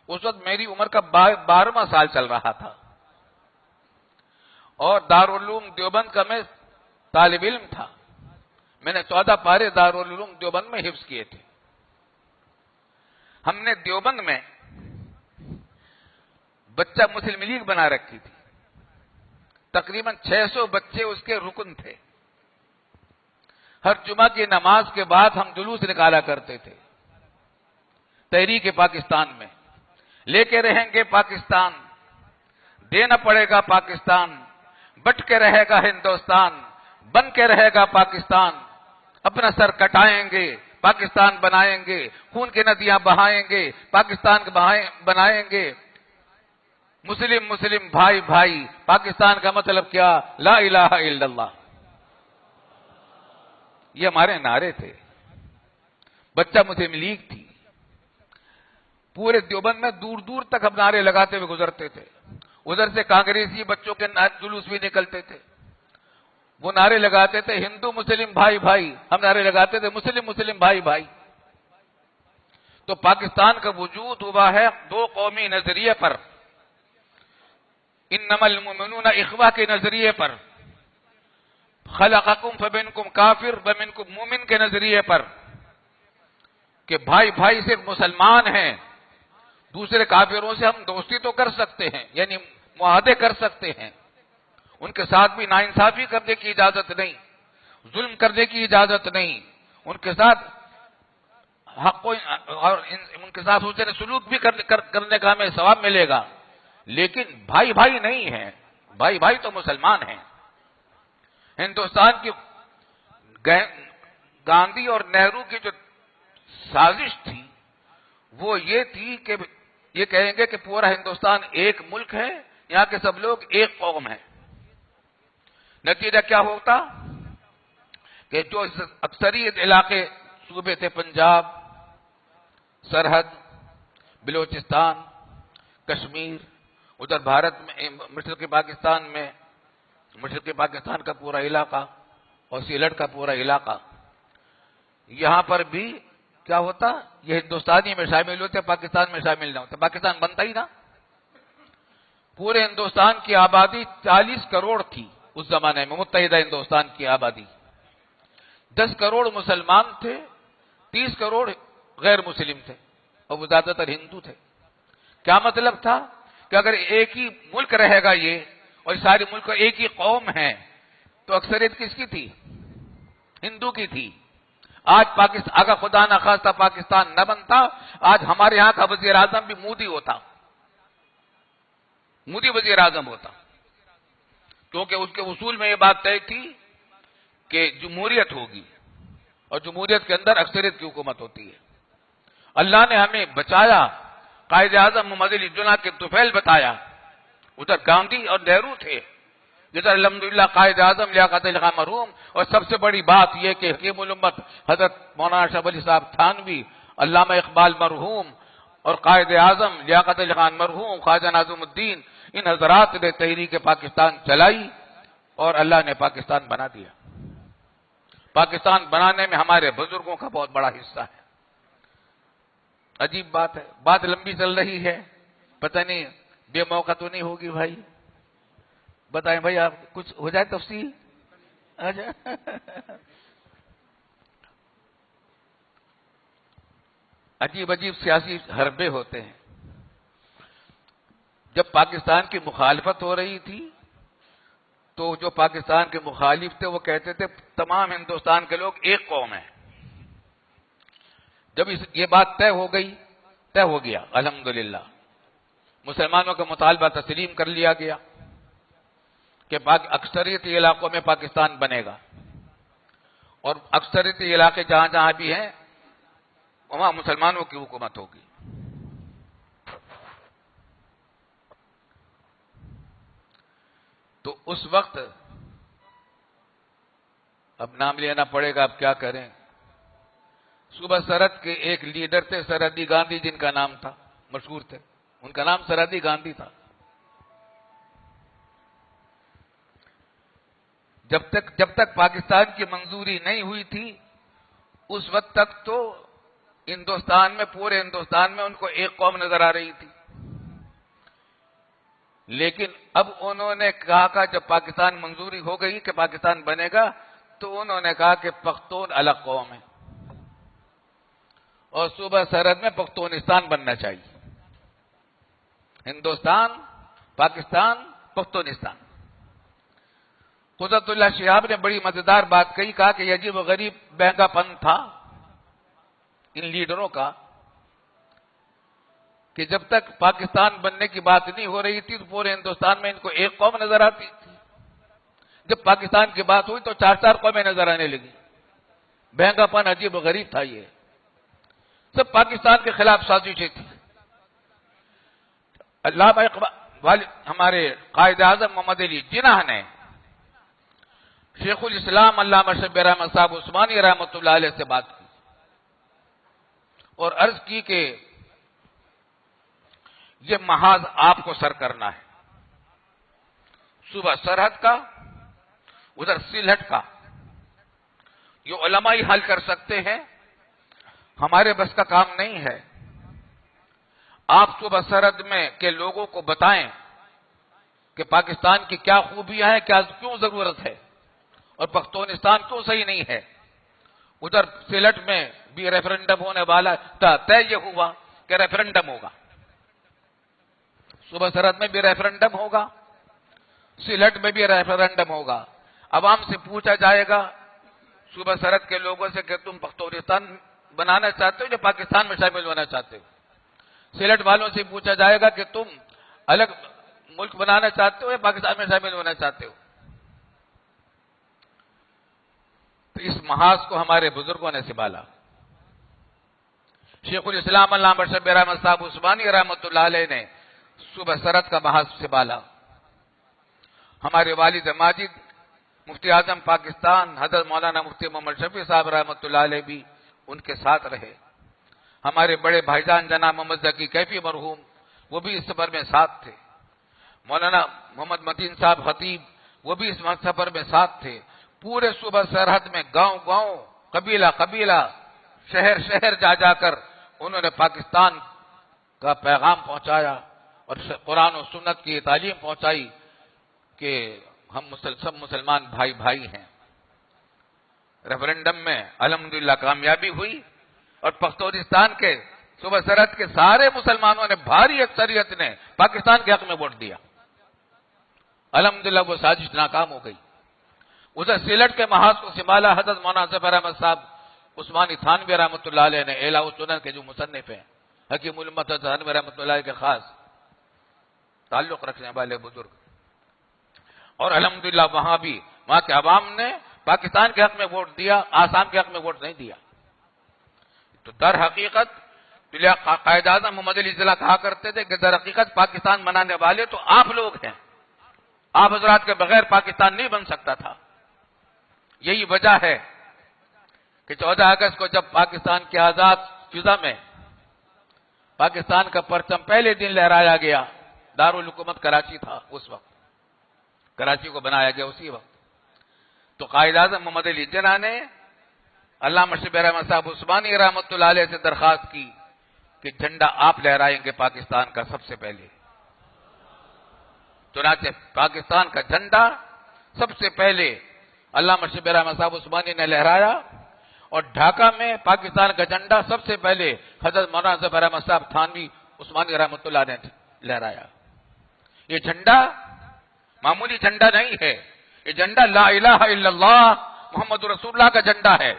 اس وقت میری عمر کا 12واں سال چل رہا تھا، اور دارالعلوم دیوبند کا میں طالب علم تھا. میں نے 14 پارے دارالعلوم دیوبند میں حفظ کیے تھے. ہم نے دیوبند میں بچہ مسلم لیگ بنا رکھی تھی، تقریباً 600 بچے اس کے رکن تھے. ہر جمعہ کی نماز کے بعد ہم جلوس نکالا کرتے تھے تحریک پاکستان میں. لے کے رہیں گے پاکستان، دینا پڑے گا پاکستان، بٹ کے رہے گا ہندوستان، بن کے رہے گا پاکستان. اپنا سر کٹائیں گے، پاکستان بنائیں گے، خون کی ندیاں بہائیں گے، پاکستان بنائیں گے. مسلم مسلم بھائی بھائی، پاکستان کا مطلب کیا؟ لا الہ الا اللہ. یہ ہمارے نعرے تھے. بچہ مسلم لیگ تھی. پورے دیوبند میں دور دور تک ہم نعرے لگاتے ہوئے گزرتے تھے. ادھر سے کانگریسی بچوں کے جلوس بھی نکلتے تھے. وہ نعرے لگاتے تھے ہندو مسلم بھائی بھائی، ہم نعرے لگاتے تھے مسلم مسلم بھائی بھائی. تو پاکستان کا وجود ہوا ہے دو قومی نظریے پر، انما المؤمنون اخوہ کے نظریے پر، خلقکم فمنکم کافر ومنکم مومن کے نظریے پر، کہ بھائی بھائی صرف مسلمان ہیں. دوسرے کافروں سے ہم دوستی تو کر سکتے ہیں، یعنی معاہدے کر سکتے ہیں، ان کے ساتھ بھی ناانصافی کرنے کی اجازت نہیں، ظلم کرنے کی اجازت نہیں، ان کے ساتھ حق اور ان کے ساتھ حسن سلوک بھی کرنے کا ہمیں ثواب ملے گا. لیکن بھائی بھائی نہیں ہیں. بھائی بھائی تو مسلمان ہیں. ہندوستان کی گاندھی اور نہرو کی جو سازش تھی وہ یہ تھی کہ یہ کہیں گے کہ پورا ہندوستان ایک ملک ہے، یہاں کے سب لوگ ایک قوم ہیں. نتیجہ کیا ہوتا کہ جو اکثریت علاقے صوبے تھے، پنجاب، سرحد، بلوچستان، کشمیر، ادھر بھارت میں مشرقی پاکستان میں مشرقی پاکستان کا پورا علاقہ اور سیلٹ کا پورا علاقہ، یہاں پر بھی کیا ہوتا؟ یہ ہندوستانی میں شامل ہوتے، پاکستان میں شامل نہ ہوتے، پاکستان بنتا ہی نہ. پورے ہندوستان کی آبادی 40 کروڑ تھی اس زمانے میں، متحدہ ہندوستان کی آبادی. 10 کروڑ مسلمان تھے، 30 کروڑ غیر مسلم تھے، اور وہ زیادہ تر ہندو تھے. کیا مطلب تھا کہ اگر ایک ہی ملک رہے گا یہ، اور سارے ملک ایک ہی قوم ہے، تو اکثریت کس کی تھی؟ ہندو کی تھی. آج پاکستان اگر خدا نہ خواستہ پاکستان نہ بنتا، آج ہمارے ہاں کا وزیر اعظم بھی مودی ہوتا، مودی وزیر اعظم ہوتا. کیونکہ اس کے اصول میں یہ بات طے تھی کہ جمہوریت ہوگی اور جمہوریت کے اندر اکثریت کی حکومت ہوتی ہے. اللہ نے ہمیں بچایا. قائد اعظم محمد علی جناح کے طفیل بتایا. ادھر گاندھی اور نہرو تھے، ادھر الحمدللہ قائد اعظم لیاقت علی خان مرحوم، اور سب سے بڑی بات یہ کہ حکیم الامت حضرت مولانا اشرف علی صاحب تھانوی، علامہ اقبال مرحوم اور قائد اعظم لیاقت علی خان مرحوم، خواجہ ناظم الدین، ان حضرات نے تحریک پاکستان چلائی اور اللہ نے پاکستان بنا دیا. پاکستان بنانے میں ہمارے بزرگوں کا بہت بڑا حصہ ہے. عجیب بات ہے، بات لمبی چل رہی ہے، پتہ نہیں بے موقع تو نہیں ہوگی بھائی. بتائیں بھائی، آپ کچھ ہو جائے تفصیل. اچھا عجیب عجیب سیاسی حربے ہوتے ہیں. جب پاکستان کی مخالفت ہو رہی تھی تو جو پاکستان کے مخالف تھے وہ کہتے تھے تمام ہندوستان کے لوگ ایک قوم ہیں. جب یہ بات طے ہو گیا الحمدللہ، مسلمانوں کا مطالبہ تسلیم کر لیا گیا کہ اکثریتی علاقوں میں پاکستان بنے گا اور اکثریتی علاقے جہاں جہاں بھی ہیں وہاں مسلمانوں کی حکومت ہوگی. تو اس وقت اب نام لینا پڑے گا، اب کیا کریں. صوبہ سرحد کے ایک لیڈر تھے سرحدی گاندھی، جن کا نام تھا، مشہور تھے، ان کا نام سرحدی گاندھی تھا. جب تک پاکستان کی منظوری نہیں ہوئی تھی اس وقت تک تو ہندوستان میں، پورے ہندوستان میں ان کو ایک قوم نظر آ رہی تھی. لیکن اب انہوں نے کہا کہ جب پاکستان منظوری ہو گئی کہ پاکستان بنے گا تو انہوں نے کہا کہ پختون الگ قوم ہے اور صوبہ سرحد میں پختونستان بننا چاہیے. ہندوستان، پاکستان، پختونستان. قدرت اللہ شہاب نے بڑی مزیدار بات کہی، کہا کہ یہ عجیب و غریب بہنگا پن تھا ان لیڈروں کا کہ جب تک پاکستان بننے کی بات نہیں ہو رہی تھی تو پورے ہندوستان میں ان کو ایک قوم نظر آتی تھی. جب پاکستان کی بات ہوئی تو چار چار قومیں نظر آنے لگی. بہنگا پن عجیب و غریب تھا. یہ سب پاکستان کے خلاف سازشیں تھی. علامہ اقبال، ہمارے قائد اعظم محمد علی جناح نے شیخ الاسلام علامہ شبیر احمد صاحب عثمانی رحمۃ اللہ علیہ سے بات کی اور عرض کی کہ یہ محاذ آپ کو سر کرنا ہے، صوبہ سرحد کا، ادھر سلہٹ کا. یہ علماء ہی حل کر سکتے ہیں، ہمارے بس کا کام نہیں ہے. آپ صوبہ سرحد میں کے لوگوں کو بتائیں کہ پاکستان کی کیا خوبیاں ہیں، کیوں ضرورت ہے اور پختونستان کیوں صحیح نہیں ہے. ادھر سلہٹ میں بھی ریفرنڈم ہونے والا تھا، طے یہ ہوا کہ ریفرنڈم ہوگا. صوبہ سرحد میں بھی ریفرنڈم ہوگا، سلہٹ میں بھی ریفرنڈم ہوگا. عوام سے پوچھا جائے گا، صوبہ سرحد کے لوگوں سے، کہ تم پختونستان بنانا چاہتے ہو یا پاکستان میں شامل ہونا چاہتے ہو. سلہٹ والوں سے پوچھا جائے گا کہ تم الگ ملک بنانا چاہتے ہو یا پاکستان میں شامل ہونا چاہتے ہو. تو اس محاذ کو ہمارے بزرگوں نے سنبھالا. شیخ الاسلام علامہ شبیر احمد صاحب عثمانی رحمۃ اللہ علیہ نے صوبہ سرحد کا محاذ سنبھالا. ہمارے والد ماجد مفتی اعظم پاکستان حضرت مولانا مفتی محمد شفیع صاحب رحمۃ اللہ علیہ بھی ان کے ساتھ رہے. ہمارے بڑے بھائی جان جناب محمد ذکی کیفی مرحوم، وہ بھی اس سفر میں ساتھ تھے. مولانا محمد متین صاحب خطیب، وہ بھی اس سفر میں ساتھ تھے. پورے صوبہ سرحد میں گاؤں گاؤں، قبیلہ قبیلہ، شہر شہر جا کر انہوں نے پاکستان کا پیغام پہنچایا اور قرآن و سنت کی تعلیم پہنچائی کہ ہم سب مسلمان بھائی بھائی ہیں. ریفرنڈم میں الحمدللہ کامیابی ہوئی اور پختونستان کے صوبہ سرحد کے سارے مسلمانوں نے، بھاری اکثریت نے پاکستان کے حق میں ووٹ دیا. الحمدللہ وہ سازش ناکام ہو گئی. ادھر سلہٹ کے محاذ کو سنبھالا حضرت مولانا ظفر احمد صاحب عثمانی تھانوی رحمۃ اللہ علیہ نے، اعلیٰ السنن کے جو مصنف ہیں، حکیم الامت تھانوی رحمۃ اللہ علیہ کے خاص تعلق رکھنے والے بزرگ. اور الحمدللہ وہاں کے عوام نے پاکستان کے حق میں ووٹ دیا، آسام کے حق میں ووٹ نہیں دیا. تو در حقیقت قائد اعظم محمد علی جناح کہا کرتے تھے کہ در حقیقت پاکستان بنانے والے تو آپ لوگ ہیں، آپ حضرات کے بغیر پاکستان نہیں بن سکتا تھا. یہی وجہ ہے کہ 14 اگست کو جب پاکستان کے آزاد فضا میں پاکستان کا پرچم پہلے دن لہرایا گیا، دارالحکومت کراچی تھا اس وقت، کراچی کو بنایا گیا اسی وقت، تو قائد اعظم محمد علی جناح نے علامہ شبیر احمد صاحب عثمانی رحمۃ اللہ علیہ سے درخواست کی کہ جھنڈا آپ لہرائیں گے پاکستان کا سب سے پہلے. چنانچہ پاکستان کا جھنڈا سب سے پہلے علامہ شبیر احمد صاحب عثمانی نے لہرایا، اور ڈھاکہ میں پاکستان کا جھنڈا سب سے پہلے حضرت مولانا ظفر احمد صاحب تھانوی عثمانی رحمۃ اللہ نے لہرایا. یہ جھنڈا معمولی جھنڈا نہیں ہے، یہ جھنڈا لا الہ الا اللہ محمد رسول اللہ کا جھنڈا ہے.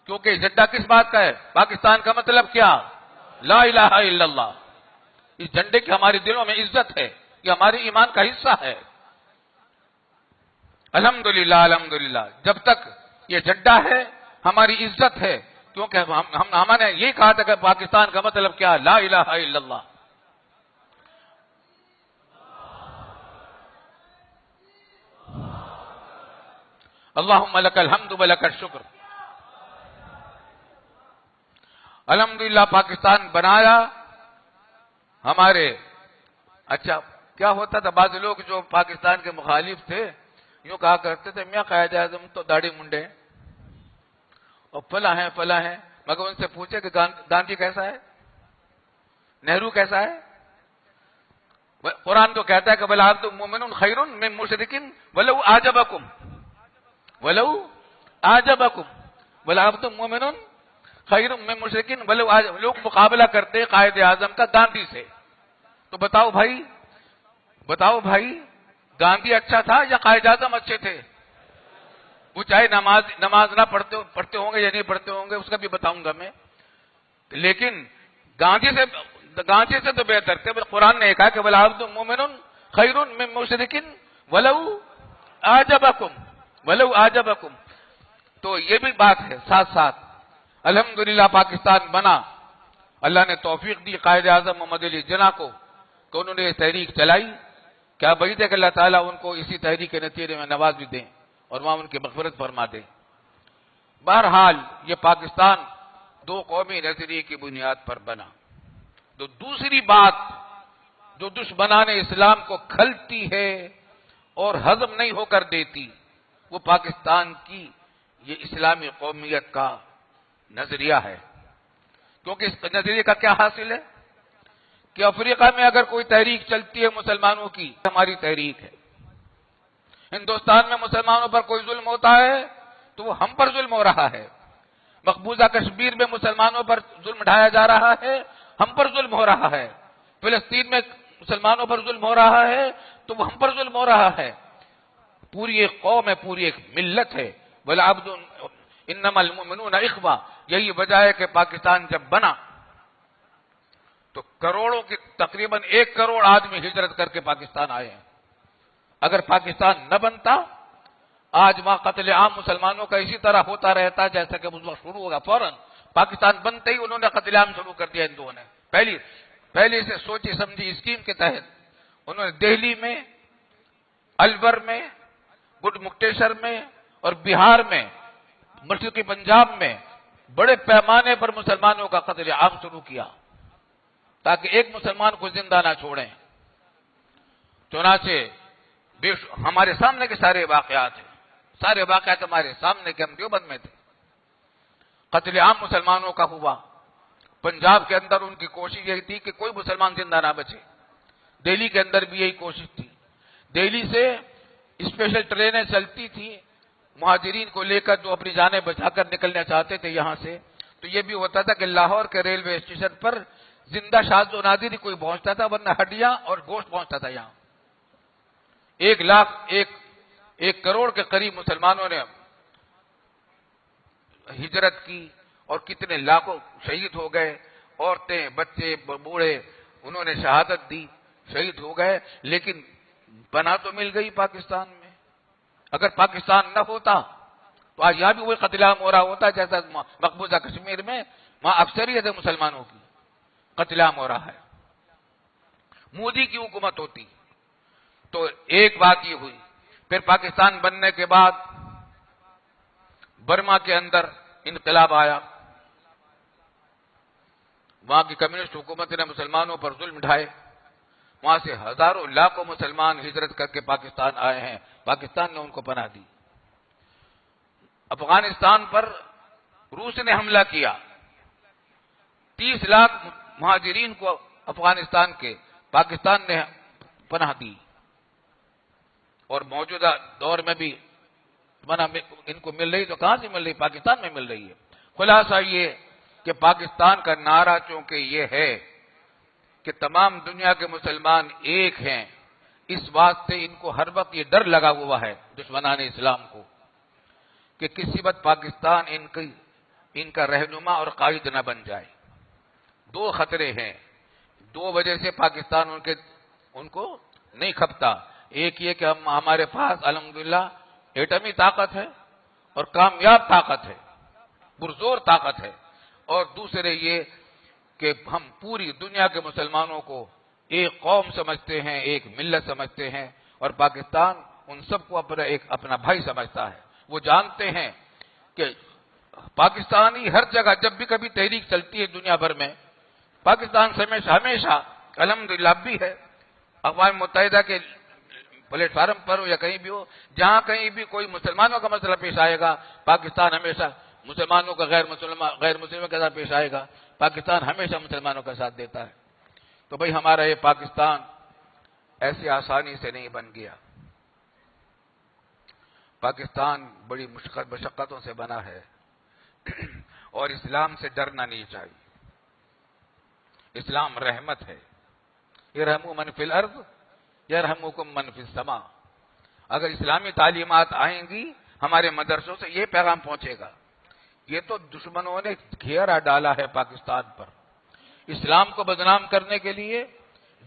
کیونکہ یہ جھنڈا کس بات کا ہے؟ پاکستان کا مطلب کیا؟ لا الہ الا اللہ. اس جھنڈے کی ہمارے دلوں میں عزت ہے، یہ ہمارے ایمان کا حصہ ہے. الحمدللہ الحمدللہ، جب تک یہ جھنڈا ہے ہماری عزت ہے، کیونکہ ہم نے یہ کہا تھا کہ پاکستان کا مطلب کیا؟ لا الہ الا اللہ. اللہم لک الحمد و لک الشکر. الحمدللہ پاکستان بنایا ہمارے. اچھا کیا ہوتا تھا، بعض لوگ جو پاکستان کے مخالف تھے یوں کہا کرتے تھے میاں قائد اعظم تو داڑھی منڈے اور فلاں ہیں، مگر ان سے پوچھے کہ گاندھی کیسا ہے، نہرو کیسا ہے؟ قرآن تو کہتا ہے کہ وَلَعَبْدٌ مُؤْمِنٌ خَيْرٌ مِّن مُشْرِكٍ وَلَوْ أَعْجَبَكُمْ وَلَعَبْدٌ مُؤْمِنٌ خَيْرٌ مِّن مُشْرِكٍ وَلَوْ أَعْجَبَكُمْ. لوگ مقابلہ کرتے قائد اعظم کا گاندھی سے. تو بتاؤ بھائی گاندھی اچھا تھا یا قائد اعظم اچھے تھے؟ وہ چاہے نماز نہ پڑھتے ہوں گے یا نہیں پڑھتے ہوں گے اس کا بھی بتاؤں گا میں، لیکن گاندھی سے تو بہتر تھے. قرآن نے کہا کہ وَلَعَبْدٌ مُؤْمِنٌ خَيْرٌ مِّن مُشْرِكٍ وَلَوْ أَعْجَبَكُمْ. تو یہ بھی بات ہے. ساتھ ساتھ الحمدللہ پاکستان بنا، اللہ نے توفیق دی قائد اعظم محمد علی جناح کو کہ انہوں نے یہ تحریک چلائی. کیا بعید ہے کہ اللہ تعالیٰ ان کو اسی تحریک کے نتیجے میں نواز بھی دیں اور وہاں ان کی مغفرت فرما دیں. بہرحال یہ پاکستان دو قومی نظریے کی بنیاد پر بنا. تو دوسری بات جو دشمنان اسلام کو کھلتی ہے اور ہضم نہیں ہو کر دیتی، وہ پاکستان کی یہ اسلامی قومیت کا نظریہ ہے. کیونکہ اس نظریے کا کیا حاصل ہے کہ افریقہ میں اگر کوئی تحریک چلتی ہے مسلمانوں کی، ہماری تحریک ہے. ہندوستان میں مسلمانوں پر کوئی ظلم ہوتا ہے تو وہ ہم پر ظلم ہو رہا ہے. مقبوضہ کشمیر میں مسلمانوں پر ظلم ڈھایا جا رہا ہے، ہم پر ظلم ہو رہا ہے. فلسطین میں مسلمانوں پر ظلم ہو رہا ہے تو وہ ہم پر ظلم ہو رہا ہے. پوری ایک قوم ہے، پوری ایک ملت ہے. وَالْعَبْدُ إِنَّمَا الْمُؤْمِنُونَ إِخْوَةٌ. یہی وجہ ہے کہ پاکستان جب بنا تو کروڑوں کی تقریباً 1 کروڑ آدمی ہجرت کر کے پاکستان آئے ہیں. اگر پاکستان نہ بنتا آج وہاں قتل عام مسلمانوں کا اسی طرح ہوتا رہتا جیسا کہ اس وقت شروع ہوگا. فوراً پاکستان بنتے ہی انہوں نے قتل عام شروع کر دیا. ہندوؤں نے پہلی سے سوچی سمجھی اسکیم کے تحت انہوں نے دہلی میں، الور میں، گڈ مکتیشر میں اور بہار میں، مشرقی پنجاب میں بڑے پیمانے پر مسلمانوں کا قتل عام شروع کیا تاکہ ایک مسلمان کو زندہ نہ چھوڑیں. چنانچہ ہمارے سامنے کے سارے واقعات ہمارے سامنے کے، ہم دیوبند میں تھے. قتل عام مسلمانوں کا ہوا. پنجاب کے اندر ان کی کوشش یہی تھی کہ کوئی مسلمان زندہ نہ بچے. دہلی کے اندر بھی یہی کوشش تھی. دہلی سے اسپیشل ٹرینیں چلتی تھیں مہاجرین کو لے کر جو اپنی جانیں بچا کر نکلنا چاہتے تھے یہاں سے. تو یہ بھی ہوتا تھا کہ لاہور کے ریلوے اسٹیشن پر زندہ شاذ و نادر ہی کوئی پہنچتا تھا، ورنہ ہڈیاں اور گوشت پہنچتا تھا یہاں. 1 کروڑ کے قریب مسلمانوں نے ہجرت کی اور کتنے لاکھوں شہید ہو گئے. عورتیں، بچے، بوڑھے انہوں نے شہادت دی، شہید ہو گئے. لیکن پناہ تو مل گئی پاکستان میں. اگر پاکستان نہ ہوتا تو آج یہاں بھی وہی قتل عام ہو رہا ہوتا جیسا مقبوضہ کشمیر میں، وہاں اکثریت مسلمانوں کی قتل عام ہو رہا ہے۔ مودی کی حکومت ہوتی تو ایک بات یہ ہوئی، پھر پاکستان بننے کے بعد برما کے اندر انقلاب آیا، وہاں کی کمیونسٹ حکومت نے مسلمانوں پر ظلم ڈھائے، وہاں سے ہزاروں لاکھوں مسلمان ہجرت کر کے پاکستان آئے ہیں، پاکستان نے ان کو پناہ دی۔ افغانستان پر روس نے حملہ کیا، 30 لاکھ مہاجرین کو افغانستان کے پاکستان نے پناہ دی، اور موجودہ دور میں بھی پناہ ان کو مل رہی تو کہاں سے مل رہی؟ پاکستان میں مل رہی ہے۔ خلاصہ یہ کہ پاکستان کا نعرہ چونکہ یہ ہے کہ تمام دنیا کے مسلمان ایک ہیں، اس واسطے ان کو ہر وقت یہ ڈر لگا ہوا ہے دشمنان اسلام کو کہ کسی وقت پاکستان ان کا رہنما اور قائد نہ بن جائے۔ دو خطرے ہیں، دو وجہ سے پاکستان ان کو نہیں کھپتا۔ ایک یہ کہ ہمارے پاس الحمدللہ ایٹمی طاقت ہے اور کامیاب طاقت ہے، پرزور طاقت ہے، اور دوسرے یہ کہ ہم پوری دنیا کے مسلمانوں کو ایک قوم سمجھتے ہیں، ایک ملت سمجھتے ہیں، اور پاکستان ان سب کو اپنا بھائی سمجھتا ہے۔ وہ جانتے ہیں کہ پاکستانی ہر جگہ جب بھی کبھی تحریک چلتی ہے دنیا بھر میں، پاکستان سے ہمیشہ الحمدللہ اب بھی ہے، اقوام متحدہ کے پلیٹ فارم پر ہو یا کہیں بھی ہو، جہاں کہیں بھی کوئی مسلمانوں کا مسئلہ پیش آئے گا، پاکستان ہمیشہ مسلمانوں کا غیر مسلموں کے ساتھ پیش آئے گا، پاکستان ہمیشہ مسلمانوں کا ساتھ دیتا ہے۔ تو بھئی ہمارا یہ پاکستان ایسی آسانی سے نہیں بن گیا، پاکستان بڑی مشقتوں سے بنا ہے، اور اسلام سے ڈرنا نہیں چاہیے۔ اسلام رحمت ہے، یرحموا من فی الارض یرحمکم من فی السماء۔ اگر اسلامی تعلیمات آئیں گی ہمارے مدرسوں سے یہ پیغام پہنچے گا۔ یہ تو دشمنوں نے گھیرا ڈالا ہے پاکستان پر، اسلام کو بدنام کرنے کے لیے،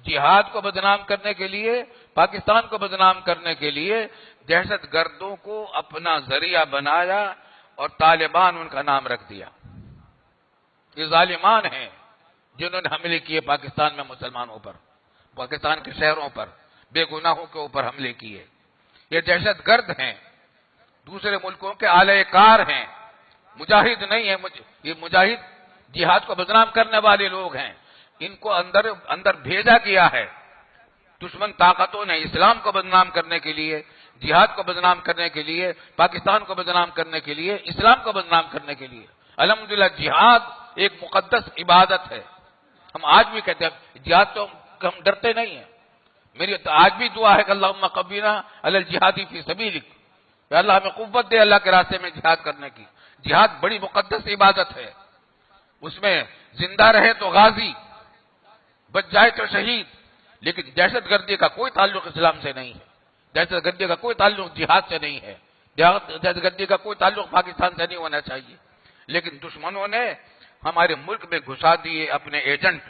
جہاد کو بدنام کرنے کے لیے، پاکستان کو بدنام کرنے کے لیے دہشت گردوں کو اپنا ذریعہ بنایا اور طالبان ان کا نام رکھ دیا۔ یہ ظالمان ہیں جنہوں نے حملے کیے پاکستان میں مسلمانوں پر، پاکستان کے شہروں پر، بے گناہوں کے اوپر حملے کیے۔ یہ دہشت گرد ہیں، دوسرے ملکوں کے اعلی کار ہیں، مجاہد نہیں ہیں۔ یہ مجاہد جہاد کو بدنام کرنے والے لوگ ہیں، ان کو اندر بھیجا گیا ہے دشمن طاقتوں نے اسلام کو بدنام کرنے کے لیے، جہاد کو بدنام کرنے کے لیے، پاکستان کو بدنام کرنے کے لیے، اسلام کو بدنام کرنے کے لیے۔ الحمدللہ جہاد ایک مقدس عبادت ہے، ہم آج بھی کہتے ہیں جہاد تو ہم ڈرتے نہیں ہیں۔ میری تو آج بھی دعا ہے کہ اللہم قوینا علی الجہاد فی سبیلک، کہ اللہ ہمیں قوت دے اللہ کے راستے میں جہاد کرنے کی۔ جہاد بڑی مقدس عبادت ہے، اس میں زندہ رہے تو غازی، بچ جائے تو شہید، لیکن دہشت گردی کا کوئی تعلق اسلام سے نہیں ہے، دہشت گردی کا کوئی تعلق جہاد سے نہیں ہے، دہشت گردی کا کوئی تعلق پاکستان سے نہیں ہونا چاہیے۔ لیکن دشمنوں نے ہمارے ملک میں گھسا دیے اپنے ایجنٹ،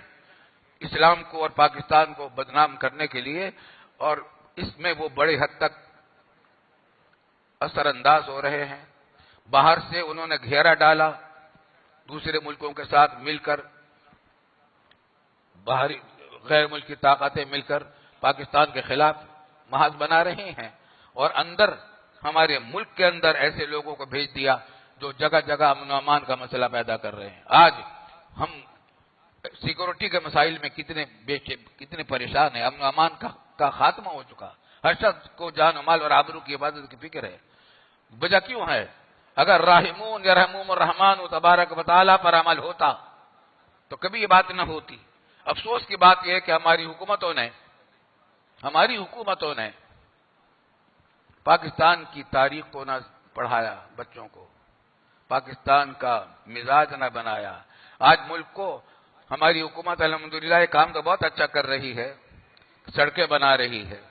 اسلام کو اور پاکستان کو بدنام کرنے کے لیے، اور اس میں وہ بڑے حد تک اثر انداز ہو رہے ہیں۔ باہر سے انہوں نے گھیرا ڈالا، دوسرے ملکوں کے ساتھ مل کر، باہری غیر ملکی طاقتیں مل کر پاکستان کے خلاف محاذ بنا رہی ہیں، اور اندر ہمارے ملک کے اندر ایسے لوگوں کو بھیج دیا جو جگہ جگہ امن و امان کا مسئلہ پیدا کر رہے ہیں۔ آج ہم سیکورٹی کے مسائل میں کتنے پریشان ہیں، امن و امان کا خاتمہ ہو چکا، ہر شخص کو جان و مال اور آبرو کی حفاظت کی فکر ہے۔ وجہ کیوں ہے؟ اگر راحمون یرحمہم الرحمن تبارک و تعالی پر عمل ہوتا تو کبھی یہ بات نہ ہوتی۔ افسوس کی بات یہ ہے کہ ہماری حکومتوں نے پاکستان کی تاریخ کو نہ پڑھایا بچوں کو، پاکستان کا مزاج نہ بنایا۔ آج ملک کو ہماری حکومت الحمدللہ یہ کام تو بہت اچھا کر رہی ہے، سڑکیں بنا رہی ہے،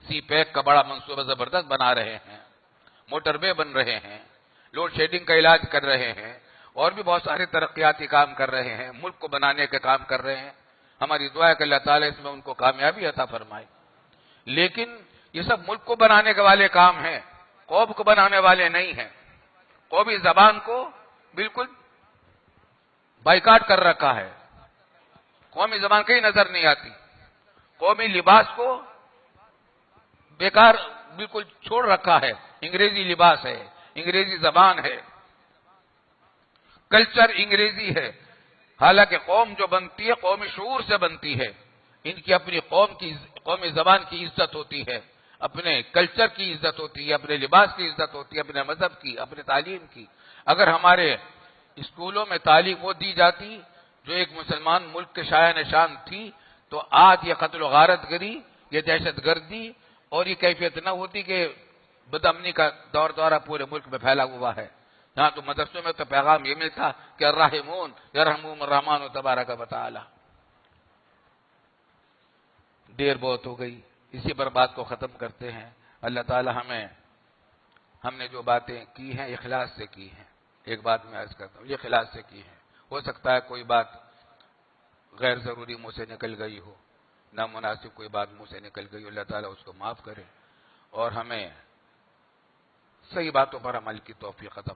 سی پیک کا بڑا منصوبہ زبردست بنا رہے ہیں، موٹر وے بن رہے ہیں، لوڈ شیڈنگ کا علاج کر رہے ہیں، اور بھی بہت سارے ترقیاتی کام کر رہے ہیں، ملک کو بنانے کے کام کر رہے ہیں۔ ہماری دعا ہے کہ اللہ تعالیٰ اس میں ان کو کامیابی عطا فرمائے۔ لیکن یہ سب ملک کو بنانے کے والے کام ہیں، قوم کو بنانے والے نہیں ہیں۔ قومی زبان کو بالکل بائیکاٹ کر رکھا ہے، قومی زبان کہیں نظر نہیں آتی، قومی لباس کو بیکار بالکل چھوڑ رکھا ہے، انگریزی لباس ہے، انگریزی زبان ہے، کلچر انگریزی ہے، حالانکہ قوم جو بنتی ہے قومی شعور سے بنتی ہے، ان کی اپنی قومی زبان کی عزت ہوتی ہے، اپنے کلچر کی عزت ہوتی ہے، اپنے لباس کی عزت ہوتی ہے، اپنے مذہب کی، اپنے تعلیم کی۔ اگر ہمارے اسکولوں میں تعلیم وہ دی جاتی جو ایک مسلمان ملک کے شایان شان تھی، تو آج یہ قتل و غارت گری، یہ دہشت گردی اور یہ کیفیت نہ ہوتی کہ بدامنی کا دور دورہ پورے ملک میں پھیلا ہوا ہے۔ یہاں تو مدرسوں میں تو پیغام یہ ملتا کہ الراحمون یرحمہم الرحمن تبارک و تعالی۔ دیر بہت ہو گئی، اسی پر بات کو ختم کرتے ہیں۔ اللہ تعالی ہم نے جو باتیں کی ہیں اخلاص سے کی ہیں۔ ایک بات میں عرض کرتا ہوں، یہ اخلاص سے کی ہیں۔ ہو سکتا ہے کوئی بات غیر ضروری منہ سے نکل گئی ہو، نامناسب کوئی بات منہ سے نکل گئی ہو، اللہ تعالیٰ اس کو معاف کرے اور ہمیں صحیح باتوں پر عمل کی توفیق عطا